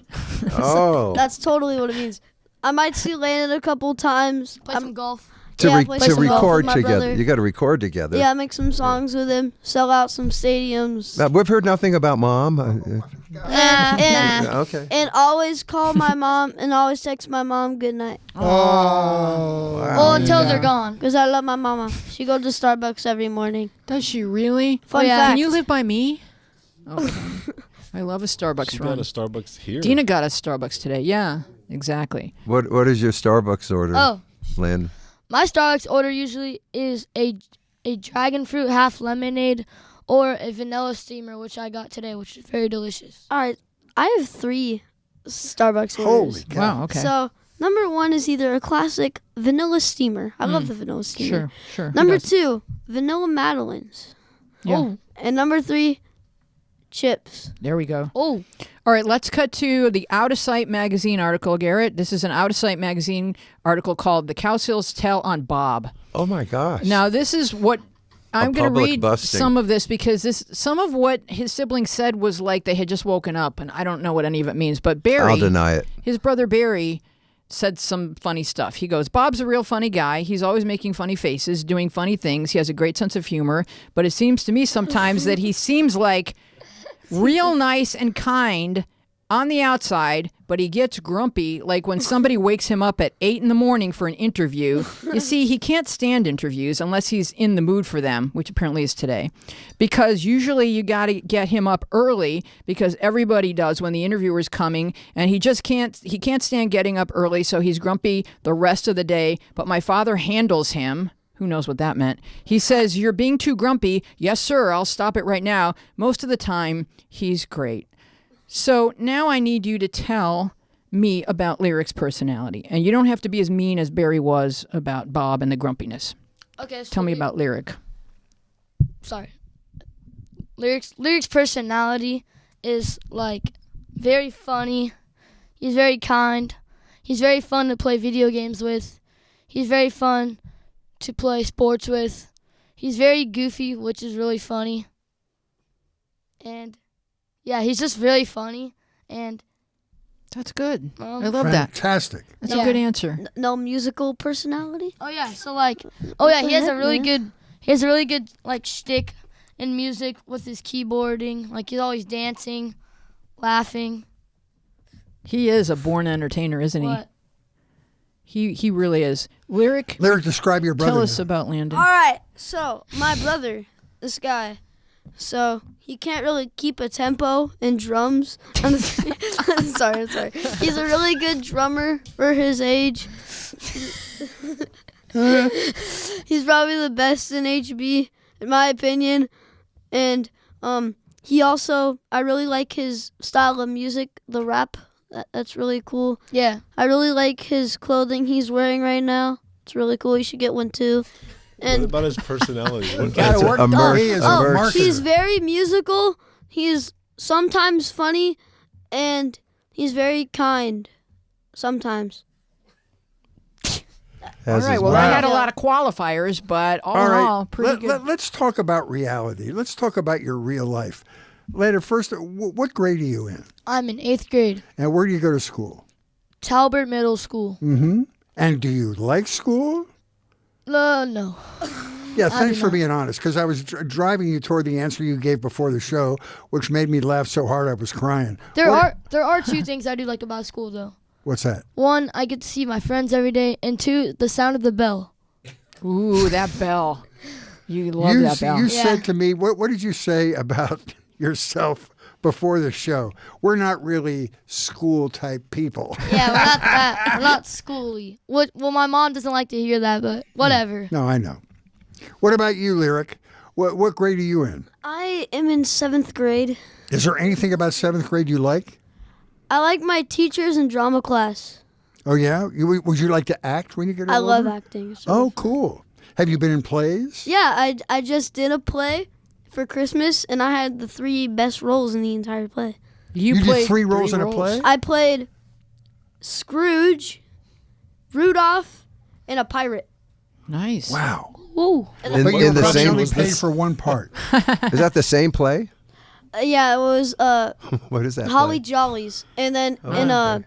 Oh. That's totally what it means. I might see Landon a couple times. Play some golf. to Yeah, re- play to some golf record with my together. brother. You got to record together. Yeah, make some songs with him. Sell out some stadiums. We've heard nothing about Mom. And Okay. and always call my mom and always text my mom good night. Oh. Well, until they're gone. Because I love my mama. She goes to Starbucks every morning. Does she really? Fun yeah. fact. Can you live by me? Okay. I love a Starbucks She run. got a Starbucks here. Dina got a Starbucks today. Yeah, exactly. What is your Starbucks order, Oh, Lynn? my Starbucks order usually is a dragon fruit half lemonade or a vanilla steamer, which I got today, which is very delicious. All right. I have 3 Starbucks Holy orders. cow. Wow. Okay. So, number 1 is either a classic vanilla steamer. I love the vanilla steamer. sure. Who Number doesn't? 2, Vanilla Madeleines. Yeah. Oh, And number 3, chips. There we go. oh, All right, let's cut to the Out of Sight magazine article, Garrett. This is an Out of Sight magazine article called The Cowsills Tell on Bob. Oh my gosh. Now, this is what I'm going to public read busting. some of this because some of what his siblings said was like they had just woken up, and I don't know what any of it means. But Barry, I'll deny it. his brother Barry, said some funny stuff. He goes, Bob's a real funny guy. He's always making funny faces, doing funny things. He has a great sense of humor, but it seems to me sometimes that he seems like real nice and kind on the outside, but he gets grumpy like when somebody wakes him up at 8 in the morning for an interview. You see, he can't stand interviews unless he's in the mood for them, which apparently is today, because usually you got to get him up early because everybody does when the interviewer's coming, and he can't stand getting up early, so he's grumpy the rest of the day. But my father handles him. Who knows what that meant? He says, "You're being too grumpy." "Yes, sir, I'll stop it right now." Most of the time, he's great. So now I need you to tell me about Lyric's personality. And you don't have to be as mean as Barry was about Bob and the grumpiness. okay. So Tell me about Lyric. Sorry. Lyric's personality is like very funny. He's very kind. He's very fun to play video games with. He's very fun to play sports with. He's very goofy, which is really funny. And yeah, he's just really funny. And That's good. I um, love that. Fantastic. That's Yeah. a good answer. No musical personality? oh yeah, so like oh yeah, the he has a heck, really man? good like shtick in music with his keyboarding. Like he's always dancing, laughing. He is a born entertainer, isn't he? What? He really is. Lyric, Lyric, describe your brother. tell us now. about Landon. All right, so my brother, this guy, so he can't really keep a tempo in drums. I'm sorry. He's a really good drummer for his age. He's probably the best in HB, in my opinion. And he also, I really like his style of music, the rap. That's really cool. Yeah. I really like his clothing he's wearing right now. It's really cool. You should get one too. What And about his personality? What Gotta work. A merch, He is a a merch. marketer. he's very musical. He's sometimes funny, and he's very kind. Sometimes. All Has right, his well, way. I had a lot of qualifiers, but all in all, pretty good. Let's talk about reality. Let's talk about your real life. Later, first, what grade are you in? I'm in 8th grade. And where do you go to school? Talbert Middle School. Mm-hmm. And do you like school? No. Yeah, thanks for being honest, because I was driving you toward the answer you gave before the show, which made me laugh so hard I was crying. There are 2 things I do like about school though. What's that? 1, I get to see my friends every day, and 2, the sound of the bell. Ooh, that bell. You love that bell. You Yeah. said to me, what did you say about yourself before the show? We're not really school type people. Yeah, we're not that. We're not schooly. Well, my mom doesn't like to hear that, but whatever. No, I know. What about you, Lyric? What grade are you in? I am in 7th grade. Is there anything about 7th grade you like? I like my teachers in drama class. Oh, yeah? Would you like to act when you get older? I love acting. So. Oh, cool. Have you been in plays? Yeah, I just did a play for Christmas, and I had the 3 best roles in the entire play. You played did 3 roles in a play? I played Scrooge, Rudolph, and a pirate. Nice. Wow. Ooh. In But you the probably same. only paid for one part. Is that the same play? Yeah, it was What is that? Holly play? Jollies, and then okay.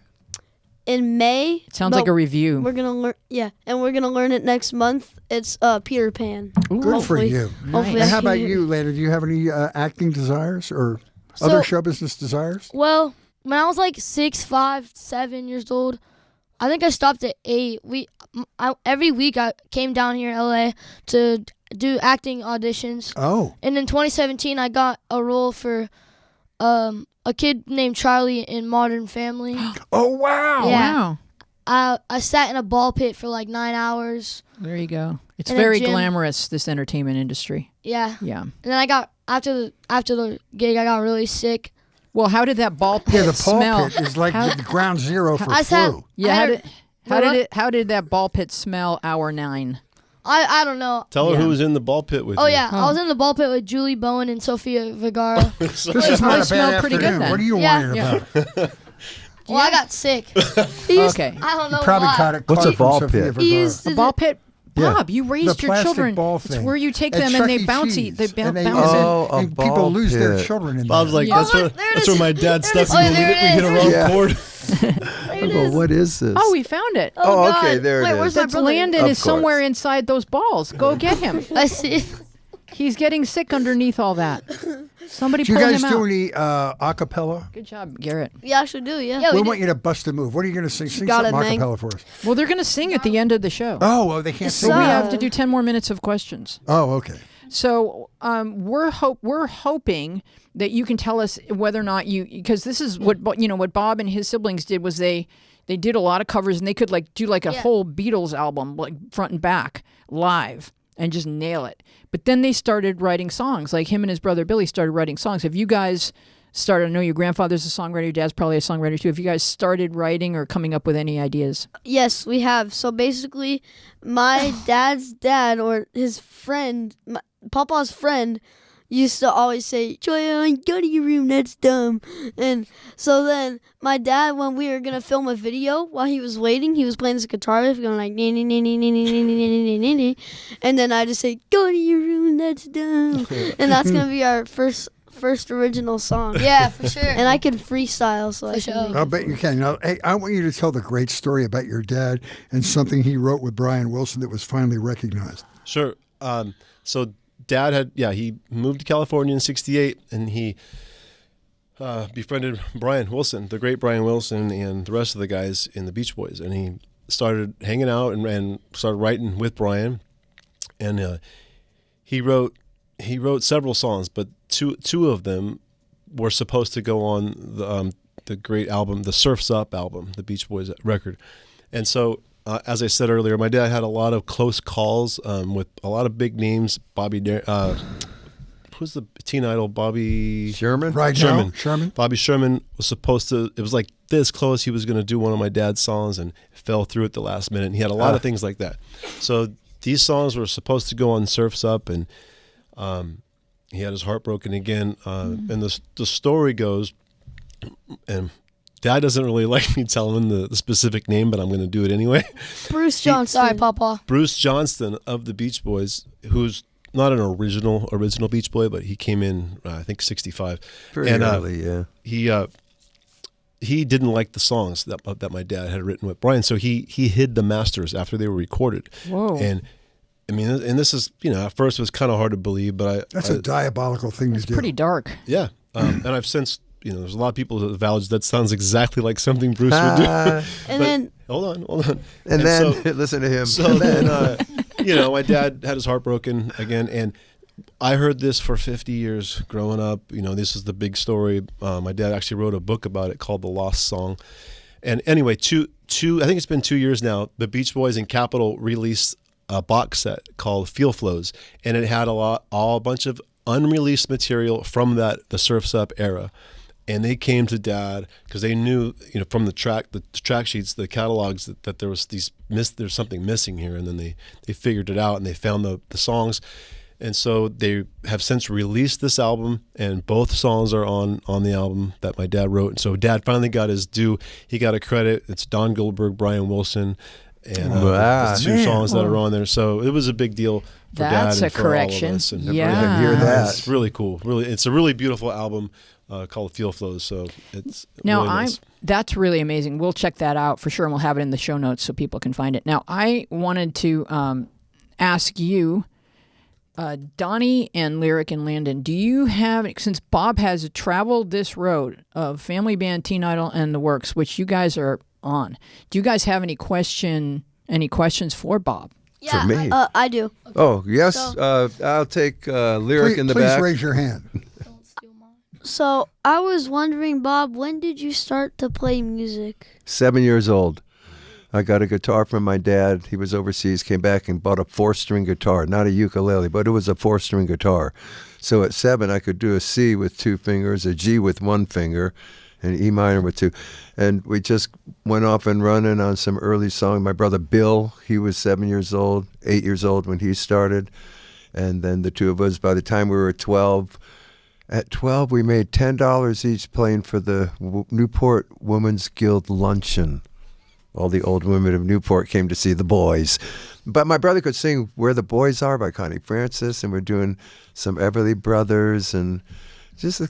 in May. It sounds but like a review. We're gonna learn. Yeah, and we're gonna learn it next month. It's Peter Pan. Good for Hopefully. you. Hopefully, And how I about can- you, Landon? Do you have any acting desires or So- other show business desires? Well, when I was like 6, 5, 7 years old, I think I stopped at 8. Every week I came down here in LA to do acting auditions. Oh, And in 2017, I got a role for a kid named Charlie in Modern Family. oh wow! Yeah. Wow. I sat in a ball pit for like 9 hours. There you go. It's In a very gym. glamorous, this entertainment industry. Yeah. Yeah. And then I got after the gig, I got really sick. Well, how did that ball pit Yeah, the ball smell? pit is like How- the ground zero for I said- flu. Yeah, I how had- did What? how did that ball pit smell hour 9? I don't know. Tell her Yeah. who was in the ball pit with Oh you. yeah, I was in the ball pit with Julie Bowen and Sophia Vergara. This is must not a smell bad pretty good afternoon. then. What are you Yeah. whining Yeah. about? Well, I got sick. Okay. I don't know Probably why. caught it. What's caught a from ball Sophia pit? Vergara. He used A to ball pit. Yeah. Bob, you The raised your plastic children. ball It's thing. where you take At them and Chuck they E. bouncy. Cheese. They And they- bounce in. Oh, a and people ball lose their pit. children in Bob's there. like, Oh, that's, look, where, there it that's is. where my dad There it stuck is. me Oh, when there it we hit a is. wrong Yeah. chord. Oh, what is this? Oh, we found it. Oh, God. okay, there it Wait, is. where's my That's brother? Landon Of is somewhere course. inside those balls. Go get him. I see. He's getting sick underneath all that. Somebody Do you pull guys him do out. any a cappella? Good job, Garrett. We actually do, yeah. Yeah, We we want did. you to bust a move. What are you going to sing? Sing Got something it, a man. cappella for us. Well, they're going to sing at the end of the show. Oh, well, they can't sing. But we now. have to do 10 more minutes of questions. Oh, okay. So we're hoping that you can tell us whether or not because this is what what Bob and his siblings did was they did a lot of covers and they could like do like a whole Beatles album like front and back live and just nail it. But then they started writing songs. Like him and his brother Billy started writing songs. Have you guys started? I know your grandfather's a songwriter, your dad's probably a songwriter too. Have you guys started writing or coming up with any ideas? Yes, we have. So basically, my dad's dad or his friend, Papa's friend, used to always say, "Troy, go to your room, that's dumb." And so then my dad, when we were going to film a video, while he was waiting, he was playing his guitar riff, going like, "Nee, nee, nee, nee, nee, nee, nee, nee, nee, nee, nee." And then I just say, "Go to your room, that's dumb." And that's going to be our first original song. Yeah, for sure. And I can freestyle, so I For can sure. make I'll bet you can. Now, hey, I want you to tell the great story about your dad and something he wrote with Brian Wilson that was finally recognized. Sure. So Dad he moved to California in '68, and he befriended Brian Wilson, the great Brian Wilson, and the rest of the guys in the Beach Boys, and he started hanging out and started writing with Brian, and he wrote several songs, but two of them were supposed to go on the great album, the Surf's Up album, the Beach Boys record, and so. As I said earlier, my dad had a lot of close calls with a lot of big names. Who's the teen idol? Bobby Sherman? Right Sherman. now, Sherman? Bobby Sherman was supposed to. It was like this close. He was going to do one of my dad's songs and fell through at the last minute. And he had a lot of things like that. So these songs were supposed to go on Surf's Up, and he had his heart broken again. And the story goes, and Dad doesn't really like me telling him the specific name, but I'm going to do it anyway. Bruce Johnson. Sorry, Papa. Bruce Johnston of the Beach Boys, who's not an original Beach Boy, but he came in, I think, 65. Pretty and, early, yeah. He didn't like the songs that my dad had written with Brian, so he hid the masters after they were recorded. Whoa. And I mean, and this is, at first it was kind of hard to believe, but That's a diabolical thing to do. Pretty dark. yeah. And I've since, there's a lot of people that vouch that sounds exactly like something Bruce would do. And But- then Hold on. And then, so- listen to him. So then, my dad had his heart broken again, and I heard this for 50 years growing up. This is the big story. My dad actually wrote a book about it called The Lost Song. And anyway, I think it's been 2 years now, the Beach Boys and Capitol released a box set called Feel Flows, and it had a bunch of unreleased material from the Surf's Up era. And they came to Dad because they knew, from the track sheets, the catalogs, that there was there's something missing here. And then they figured it out and they found the songs. And so they have since released this album, and both songs are on the album that my dad wrote. And so Dad finally got his due. He got a credit. It's Don Goldberg, Brian Wilson, and Wow, the two man. songs that are on there. So it was a big deal for That's Dad a and for correction. all of us. And Yeah. hear that. it's really cool. It's a really beautiful album. Called Feel Flows, so it's Now, really nice. that's really amazing. We'll check that out for sure, and we'll have it in the show notes so people can find it. Now, I wanted to ask you, Donny and Lyric and Landon, do you have, since Bob has traveled this road of family band, teen idol, and the works, which you guys are on, do you guys have any questions for Bob? yeah, me? I do. Oh, yes. So- I'll take Lyric in the please back. raise your hand. So I was wondering, Bob, when did you start to play music? 7 years old. I got a guitar from my dad. He was overseas, came back and bought a 4-string guitar, not a ukulele, but it was a 4-string guitar. So at 7, I could do a C with 2 fingers, a G with 1 finger, and E minor with 2. And we just went off and running on some early song. My brother Bill, he was 8 years old when he started. And then the two of us, by the time we were 12, at 12 we made $10 each playing for the Newport Women's Guild Luncheon. All the old women of Newport came to see the boys. But my brother could sing Where the Boys Are by Connie Francis, and we're doing some Everly Brothers, and just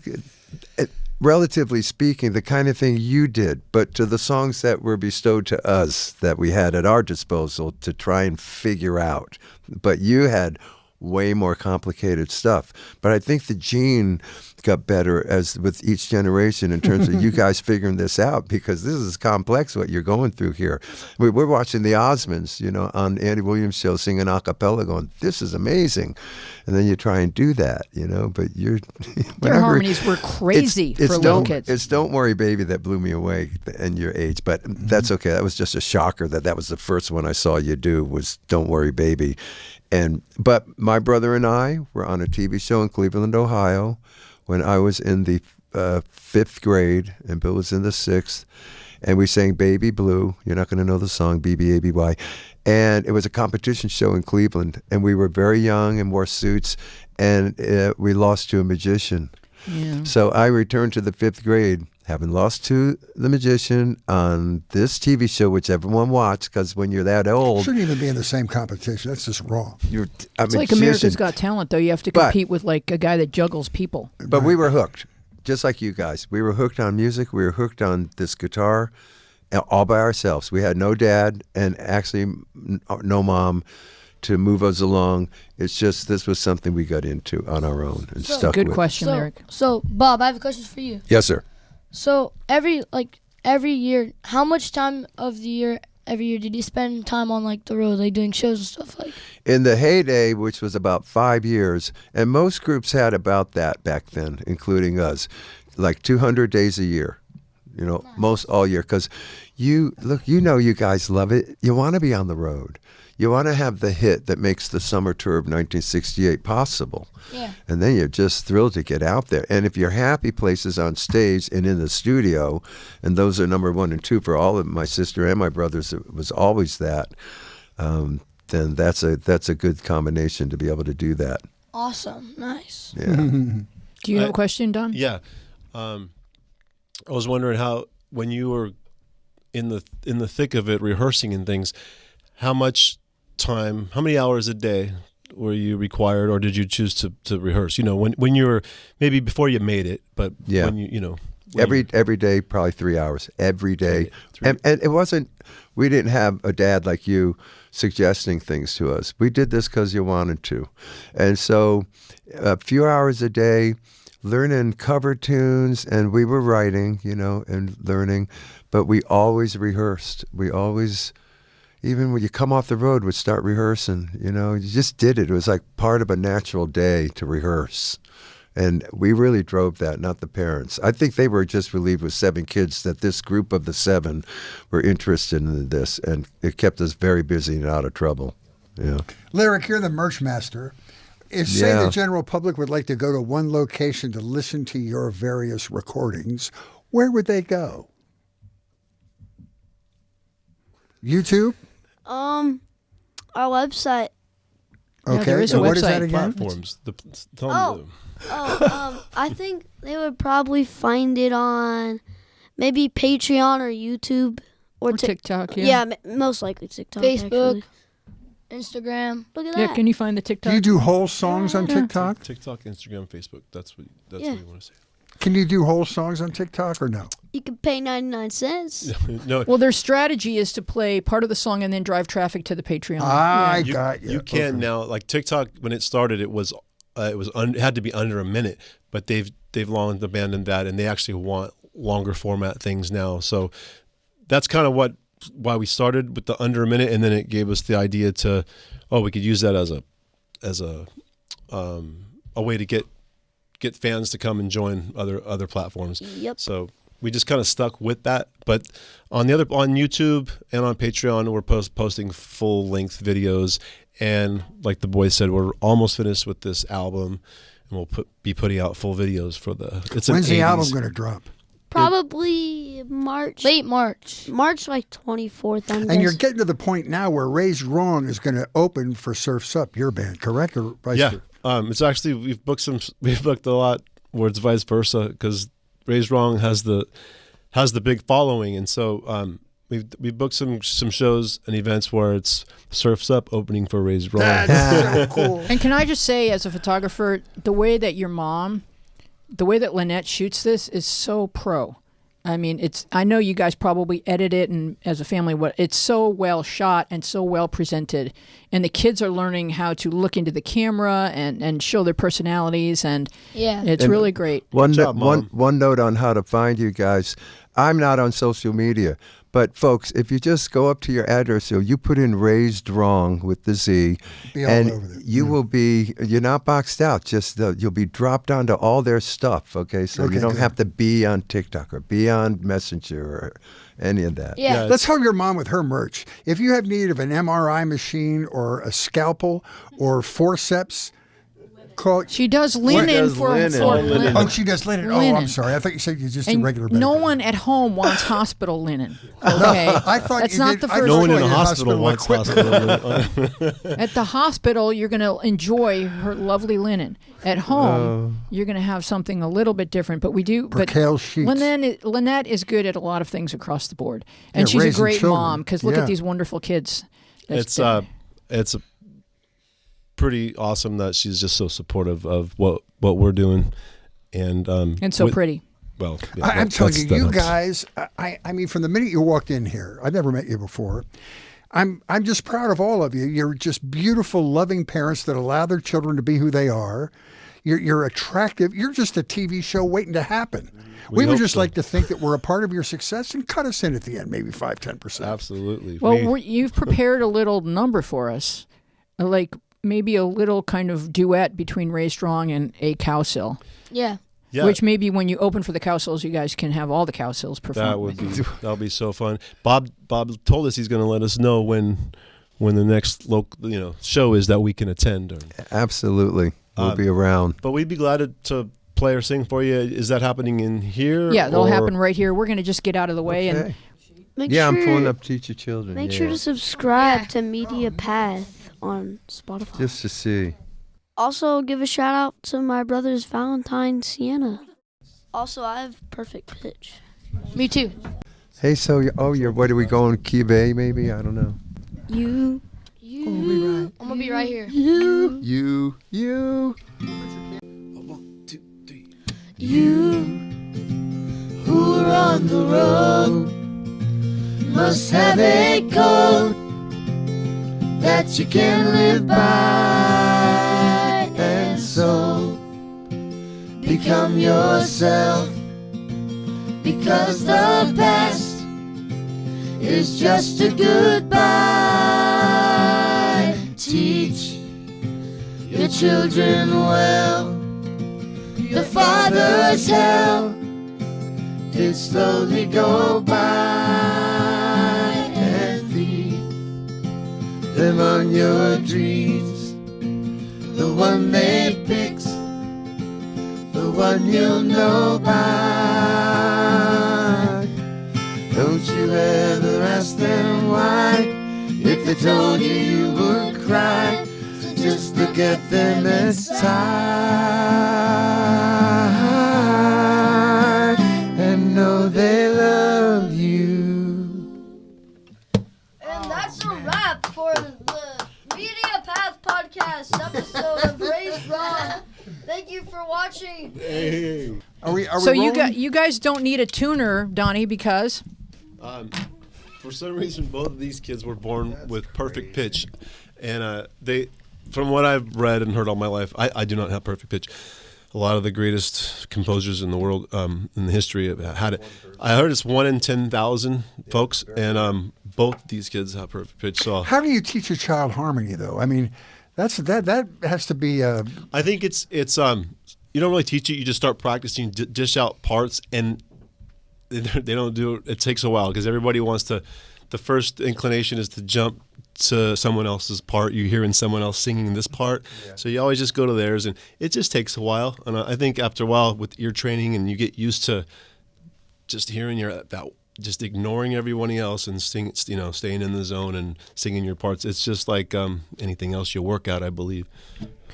relatively speaking, the kind of thing you did, but to the songs that were bestowed to us that we had at our disposal to try and figure out. But you had way more complicated stuff. But I think the gene got better as with each generation in terms of you guys figuring this out, because this is complex what you're going through here. We're watching the Osmonds, on Andy Williams' show singing a cappella going, this is amazing. And then you try and do that, but you're... Their harmonies were crazy for little kids. It's Don't Worry Baby that blew me away and your age, but that's okay. That was just a shocker that was the first one I saw you do was Don't Worry Baby. But my brother and I were on a TV show in Cleveland, Ohio, when I was in the 5th grade and Bill was in the 6th, and we sang Baby Blue. You're not going to know the song, B-B-A-B-Y. And it was a competition show in Cleveland, and we were very young and wore suits, and we lost to a magician. Yeah. So I returned to the 5th grade, having lost to the magician on this TV show, which everyone watched, because when you're that old... Shouldn't even be in the same competition. That's just wrong. It's like America's Got Talent, though. You have to compete with like a guy that juggles people. But we were hooked, just like you guys. We were hooked on music. We were hooked on this guitar all by ourselves. We had no dad and actually no mom to move us along. It's just this was something we got into on our own and stuck with. Good question, Lyric. So, Bob, I have a question for you. Yes, sir. So every year, how much time of the year every year did you spend time on the road, doing shows and stuff like? In the heyday, which was about 5 years, and most groups had about that back then, including us, 200 days a year. Nice. Most all year, because you guys love it. You want to be on the road. You want to have the hit that makes the summer tour of 1968 possible. Yeah. And then you're just thrilled to get out there. And if you're happy places on stage and in the studio, and those are number 1 and 2 for all of my sister and my brothers, it was always that, then that's a good combination to be able to do that. Awesome. Nice. Yeah. Do you have a question, Don? Yeah. I was wondering how, when you were in the thick of it, rehearsing and things, how many hours a day were you required, or did you choose to rehearse? When you were, maybe before you made it, but yeah. when you every day, probably 3 hours every day. And it wasn't, we didn't have a dad like you suggesting things to us. We did this because you wanted to. And so a few hours a day, learning cover tunes, and we were writing, and learning, but we always rehearsed. We always, even when you come off the road, would start rehearsing, you just did it. It was like part of a natural day to rehearse. And we really drove that, not the parents. I think they were just relieved with 7 kids that this group of the 7 were interested in this, and it kept us very busy and out of trouble. Yeah. Lyric, you're the merch master. If, say, the general public would like to go to one location to listen to your various recordings, where would they go? YouTube? Our website. Okay. there is a What is website. that again? platforms. I think they would probably find it on maybe Patreon or YouTube Or TikTok, most likely TikTok. Facebook, actually. Instagram. Look at that. Yeah, can you find the TikTok? Do you do whole songs on TikTok? TikTok, Instagram, Facebook. That's what you want to say. Can you do whole songs on TikTok or no? You can pay 99 cents. No. Well, their strategy is to play part of the song and then drive traffic to the Patreon. I got you. You can now, like TikTok, when it started, it had to be under a minute, but they've long abandoned that, and they actually want longer format things now. So that's kind of why we started with the under a minute, and then it gave us the idea to, we could use that as a way to get fans to come and join other platforms. Yep. So we just kind of stuck with that. But on YouTube and on Patreon, we're posting full length videos. And like the boys said, we're almost finished with this album, and we'll be putting out full videos for the. When's the album going to drop? Probably March. Late March. March like 24th. And you're getting to the point now where Raised Wrong is going to open for Surf's Up, your band, correct? Or vice Yeah. versa? It's actually we've booked a lot where it's vice versa because Raised Wrong has the big following, and so we booked some shows and events where it's Surf's Up opening for Raised Wrong. That's so cool. And can I just say, as a photographer, the way that Lynette shoots this is so pro. I mean, I know you guys probably edit it, and as a family, it's so well shot and so well presented. And the kids are learning how to look into the camera and show their personalities, and it's really great. One job, Mom. one note on how to find you guys. I'm not on social media. But folks, if you just go up to your address, you put in Raised Wrong with the Z, Be all and over there. you will be, you're not boxed out, just you'll be dropped onto all their stuff, okay? So Okay, you don't good. have to be on TikTok or be on Messenger or any of that. Yeah. Let's help your mom with her merch. If you have need of an MRI machine or a scalpel or forceps, call. She does linen does for linen. Oh, she does linen. Oh, I'm Linen. sorry. I thought you said you just and do regular. no benefit. one at home wants hospital linen. Okay, I thought that's you not did- the I first. No one in Well, the your hospital hospital wants equipment. hospital. At the hospital, you're going to enjoy her lovely linen. At home, you're going to have something a little bit different. But we do. But Percale sheets. Lynette is good at a lot of things across the board, and Yeah, she's a raising great children. mom. Because look Yeah. at these wonderful kids. It's pretty awesome that she's just so supportive of what we're doing, and so pretty. Well, yeah, I'm telling that's- you, that you helps. guys. I mean, from the minute you walked in here, I've never met you before. I'm just proud of all of you. You're just beautiful, loving parents that allow their children to be who they are. You're attractive. You're just a TV show waiting to happen. We would hope just so. like to think that we're a part of your success and cut us in at the end, maybe 5-10%. Absolutely. Well, you've prepared a little number for us, like maybe a little kind of duet between Raised Wrong and a Cowsill. Yeah. yeah, Which maybe when you open for the Cowsills, you guys can have all the Cowsills perform. that'll be so fun. Bob told us he's going to let us know when the next local show is that we can attend. Absolutely. We'll be around. But we'd be glad to play or sing for you. Is that happening in here? Yeah, that'll or- happen right here. We're going to just get out of the way and Okay. Make Yeah, sure, I'm pulling up Teach Your Children. Make yeah. sure to subscribe to Media Path on Spotify. Just to see. Also, give a shout out to my brother's Valentine Sienna. Also, I have perfect pitch. Me too. Hey, so you're what are we going? Key Bay, maybe? I don't know. You. I'm gonna be right here. You. You. You who are on the road must have a code that you can live by, and so become yourself, because the past is just a goodbye. Teach your children well. The Father's hell did slowly go by, and feed them on your dreams. The one they pick's the one you'll know by. Don't you ever ask them why. If they told you, you would cry. So just look at them and sigh, and know they love you. And that's a wrap for the Media Path Podcast episode of Raised Wrong. Thank you for watching. Are we so rolling? you guys don't need a tuner, Donny, because For some reason, both of these kids were born with perfect pitch, and they, from what I've read and heard all my life, I do not have perfect pitch. A lot of the greatest composers in the world, in the history, have had it. I heard it's 1 in 10,000 folks, and both these kids have perfect pitch. So How do you teach a child harmony, though? I mean, that has to be. I think it's you don't really teach it. You just start practicing, dish out parts, and they don't do it. It takes a while because everybody wants to. The first inclination is to jump to someone else's part. You're hearing someone else singing this part, so you always just go to theirs, and it just takes a while. And I think after a while, with ear training, and you get used to just hearing just ignoring everybody else and staying in the zone and singing your parts. It's just like anything else you work out, I believe.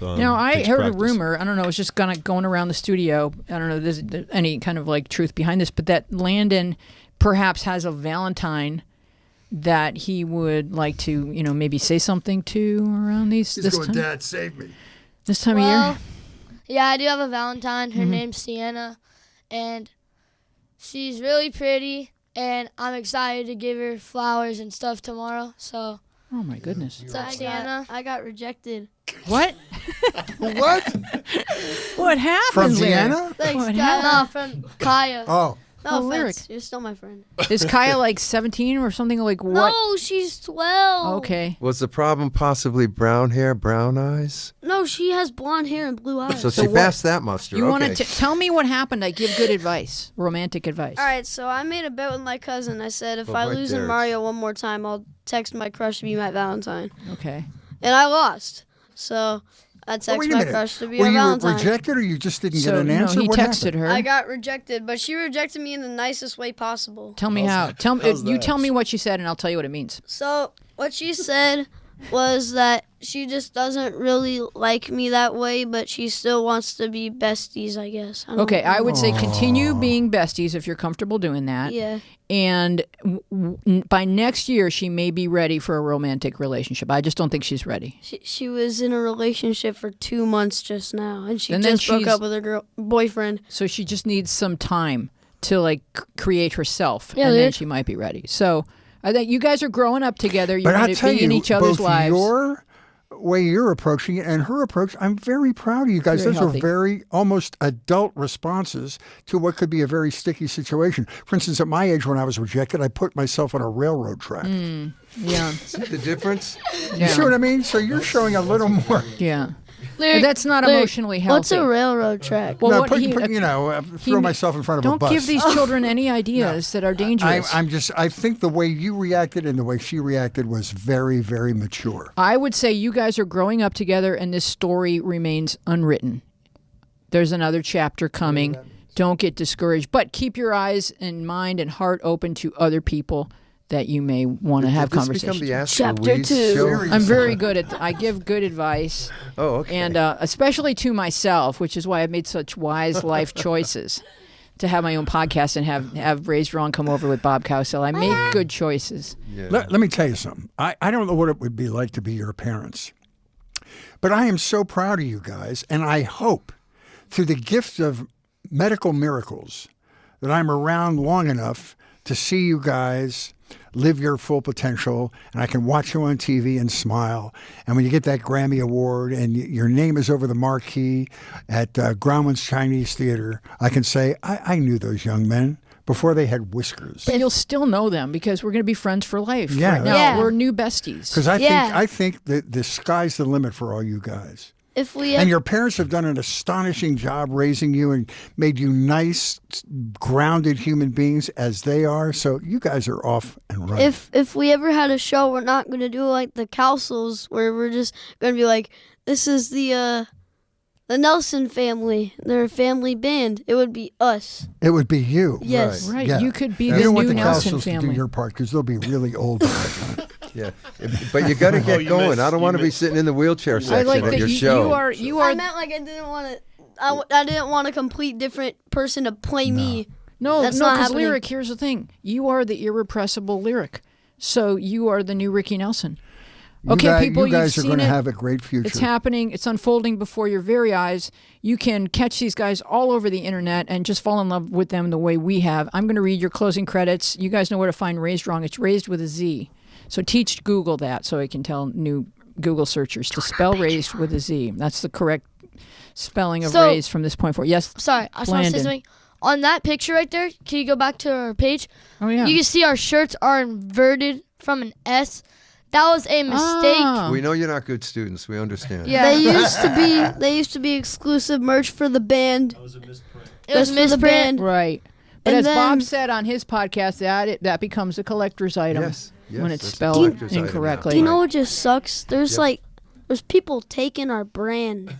Now, I takes heard practice. a rumor, I don't know, it was just going around the studio. I don't know if there's any kind of like truth behind this, but that Landon perhaps has a Valentine that he would like to, maybe say something to around this time. Dad, save me. This time of year? Yeah, I do have a Valentine. Her name's Sienna, and she's really pretty, and I'm excited to give her flowers and stuff tomorrow. So, Oh my goodness. what's up, Sienna? I got rejected. What? What? What happened? From Lyric? Vienna? Thanks, What Kaya. No, from Kaya. Oh. No Oh, Lyric. offense. You're still my friend. Is Kaya like 17 or something? Like what? No, she's 12. Okay. Was the problem possibly brown hair, brown eyes? No, she has blonde hair and blue eyes. So she what- passed that muster. You okay. want to tell me what happened? I give good advice, romantic advice. All right, so I made a bet with my cousin. I said if Well, I right lose there in it's- Mario one more time, I'll text my crush to be my Valentine. Okay. And I lost. So I Oh, text wait a my minute. crush to be Were her you Valentine. rejected or you just didn't get So an answer? he What texted happened? her. I got rejected, but she rejected me in the nicest way possible. Tell me how. Tell me. how's You that? tell me what she said, and I'll tell you what it means. So what she said was that she just doesn't really like me that way, but she still wants to be besties, I guess. I don't Okay, I know. would say continue being besties if you're comfortable doing that. Yeah. And by next year, she may be ready for a romantic relationship. I just don't think she's ready. She was in a relationship for 2 months just now, and she And then just broke she's- up with her boyfriend. So she just needs some time to like create herself, Yeah, and then dude. she might be ready. So I think you guys are growing up together. You're But I'll going tell to be in you, each other's both lives. your way you're approaching it and her approach, I'm very proud of you guys. Very Those healthy. are very almost adult responses to what could be a very sticky situation. For instance, at my age when I was rejected, I put myself on a railroad track. Yeah, See the difference? You see what I mean? So you're showing a little more. yeah. Lyric, That's not Lyric, emotionally healthy. What's a railroad track? Well, no, what throw he- myself in front of a Don't bus. give these children any ideas that are dangerous. I think the way you reacted and the way she reacted was very, very mature. I would say you guys are growing up together, and this story remains unwritten. There's another chapter coming. Don't get discouraged, but keep your eyes and mind and heart open to other people that you may want to have Did this conversations. become the Ask Chapter Louise 2. show? I'm very good at. I give good advice, Oh, okay. and especially to myself, which is why I've made such wise life choices. To have my own podcast and have Raized Wrong come over with Bob Cowsill. I make good choices. Yeah. Let me tell you something. I don't know what it would be like to be your parents, but I am so proud of you guys, and I hope through the gift of medical miracles that I'm around long enough to see you guys live your full potential, and I can watch you on TV and smile. And when you get that Grammy Award and your name is over the marquee at Grauman's Chinese Theater, I can say, I knew those young men before they had whiskers. But you'll still know them because we're going to be friends for life. Yeah, Right now, Yeah. we're new besties. Because Yeah. I think that the sky's the limit for all you guys. If we And your parents have done an astonishing job raising you and made you nice, grounded human beings as they are. So you guys are off and running. if we ever had a show, we're not gonna do like the Cowsills, where we're just gonna be like, this is the Nelson family. They're a family band. It would be us. It would be you. Yes. Right, Yeah. you could be You the don't want new the Nelson Cowsills to do family. your part because they'll be really old by that time. Yeah, but you got to get you going. missed- I don't want you to be missed- sitting in the wheelchair I section like of that your you show. are I meant like I didn't want to. I didn't want a complete different person to play me. No, That's no, not because happening. Lyric, here's the thing. You are the irrepressible Lyric. So you are the new Ricky Nelson. Okay, people, you guys are you've going seen to it. have a great future. It's happening. It's unfolding before your very eyes. You can catch these guys all over the internet and just fall in love with them the way we have. I'm going to read your closing credits. You guys know where to find Raized Wrong. It's raised with a Z. So teach Google that so it can tell new Google searchers to spell raised with a Z. That's the correct spelling of So- raised from this point forward. Yes. Sorry, I just want to say Landon. something. On that picture right there, can you go back to our page? Oh, yeah. You can see our shirts are inverted from an S. That was a mistake. Ah. We know you're not good students. We understand. Yeah. They used to be exclusive merch for the band. It was Just for the misprint. band. Right. But And as Bob then- said on his podcast, that becomes a collector's item Yes. when it's that's a spelled collector's item now. incorrectly. Do you know what just sucks? There's There's people taking our brand.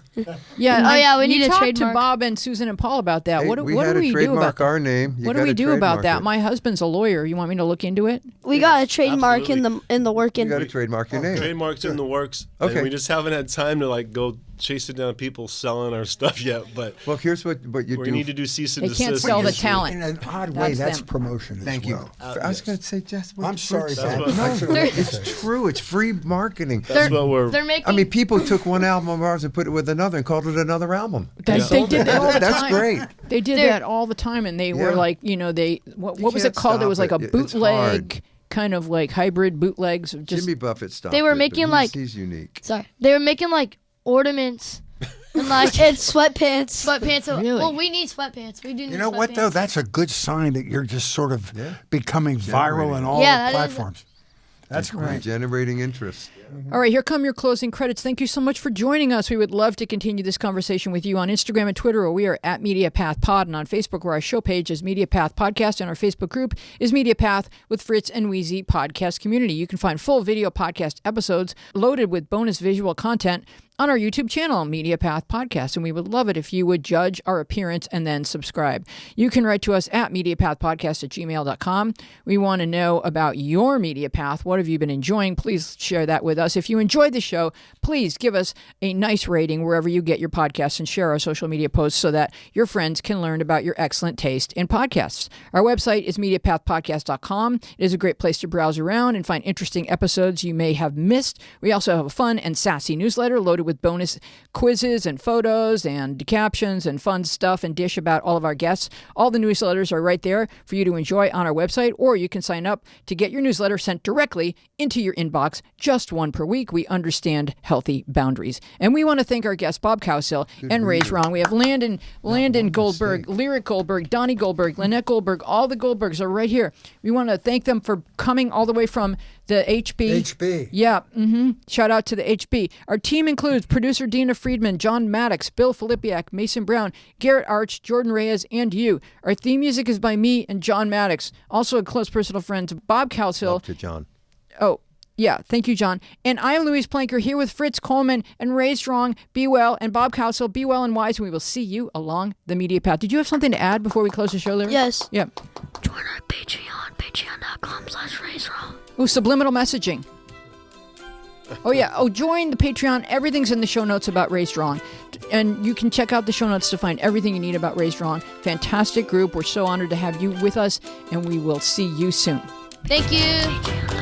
Yeah. Oh, yeah, we need you a talk trademark. to Bob and Susan and Paul about that. Hey, what we what had do to we do about trademark that? our name. You What do we gotta do about trademark that? it. My husband's a lawyer. You want me to look into it? We got a trademark in the You working. got to trademark your name. Trademarks in the works. Okay. And we just haven't had time to like go chasing down people selling our stuff yet. But Well, here's what you we do. need to do cease and They can't desist. sell the this week. talent. In an odd way, That's that's them. promotion as Thank you. well. I was going to say, Jess. what I'm the sorry, frick? Pat. what- No, It's true. It's free marketing. That's what we're. They're making. I mean, people took one album of ours and put it with another and called it another album. They did that all the That's time. great. They did They're- that all the time, and they were Yeah. like, what was it can't called? It stop was like a it. It's bootleg, hard. kind of like hybrid bootlegs. Of just Jimmy Buffett stopped. They were it, but making, he's- like- he's unique. Sorry, they were making like ornaments and like And sweatpants. sweatpants. Really? Well, we need sweatpants. We do. Need You know what, though? sweatpants. That's a good sign that you're just sort of Yeah. becoming viral Generating. on all Yeah, the that is- platforms. That's great. Generating interest. All right, here come your closing credits. Thank you so much for joining us. We would love to continue this conversation with you on Instagram and Twitter, where we are at MediaPath Pod, and on Facebook, where our show page is MediaPath Podcast, and our Facebook group is MediaPath with Fritz and Wheezy Podcast Community. You can find full video podcast episodes loaded with bonus visual content on our YouTube channel, MediaPath Podcast, and we would love it if you would judge our appearance and then subscribe. You can write to us at MediaPathPodcast@gmail.com. We want to know about your media path. What have you been enjoying? Please share that with us. If you enjoyed the show, please give us a nice rating wherever you get your podcasts and share our social media posts so that your friends can learn about your excellent taste in podcasts. Our website is MediaPathPodcast.com. It is a great place to browse around and find interesting episodes you may have missed. We also have a fun and sassy newsletter loaded with bonus quizzes and photos and captions and fun stuff and dish about all of our guests. All the newsletters are right there for you to enjoy on our website, or you can sign up to get your newsletter sent directly into your inbox, just one per week. We understand healthy boundaries. And we want to thank our guests, Bob Cowsill and Raized Wrong. We have Landon Goldberg, Lyric Goldberg, Donny Goldberg, Lynette Goldberg. All the Goldbergs are right here. We want to thank them for coming all the way from the HB. HB. Yeah. Shout out to the HB. Our team includes producer Dina Friedman, John Maddox, Bill Filipiak, Mason Brown, Garrett Arch, Jordan Reyes, and you. Our theme music is by me and John Maddox, also a close personal friend to Bob Cowsill. Love to John. Oh, yeah. Thank you, John. And I am Louise Planker here with Fritz Coleman and Raized Wrong. Be well. And Bob Cowsill. Be well and wise. And we will see you along the media path. Did you have something to add before we close the show, Larry? Yes. Yeah. Join our Patreon, patreon.com/RaizedWrong. Oh, subliminal messaging. Oh, yeah. Oh, join the Patreon. Everything's in the show notes about Raized Wrong. And you can check out the show notes to find everything you need about Raized Wrong. Fantastic group. We're so honored to have you with us, and we will see you soon. Thank you. Patreon.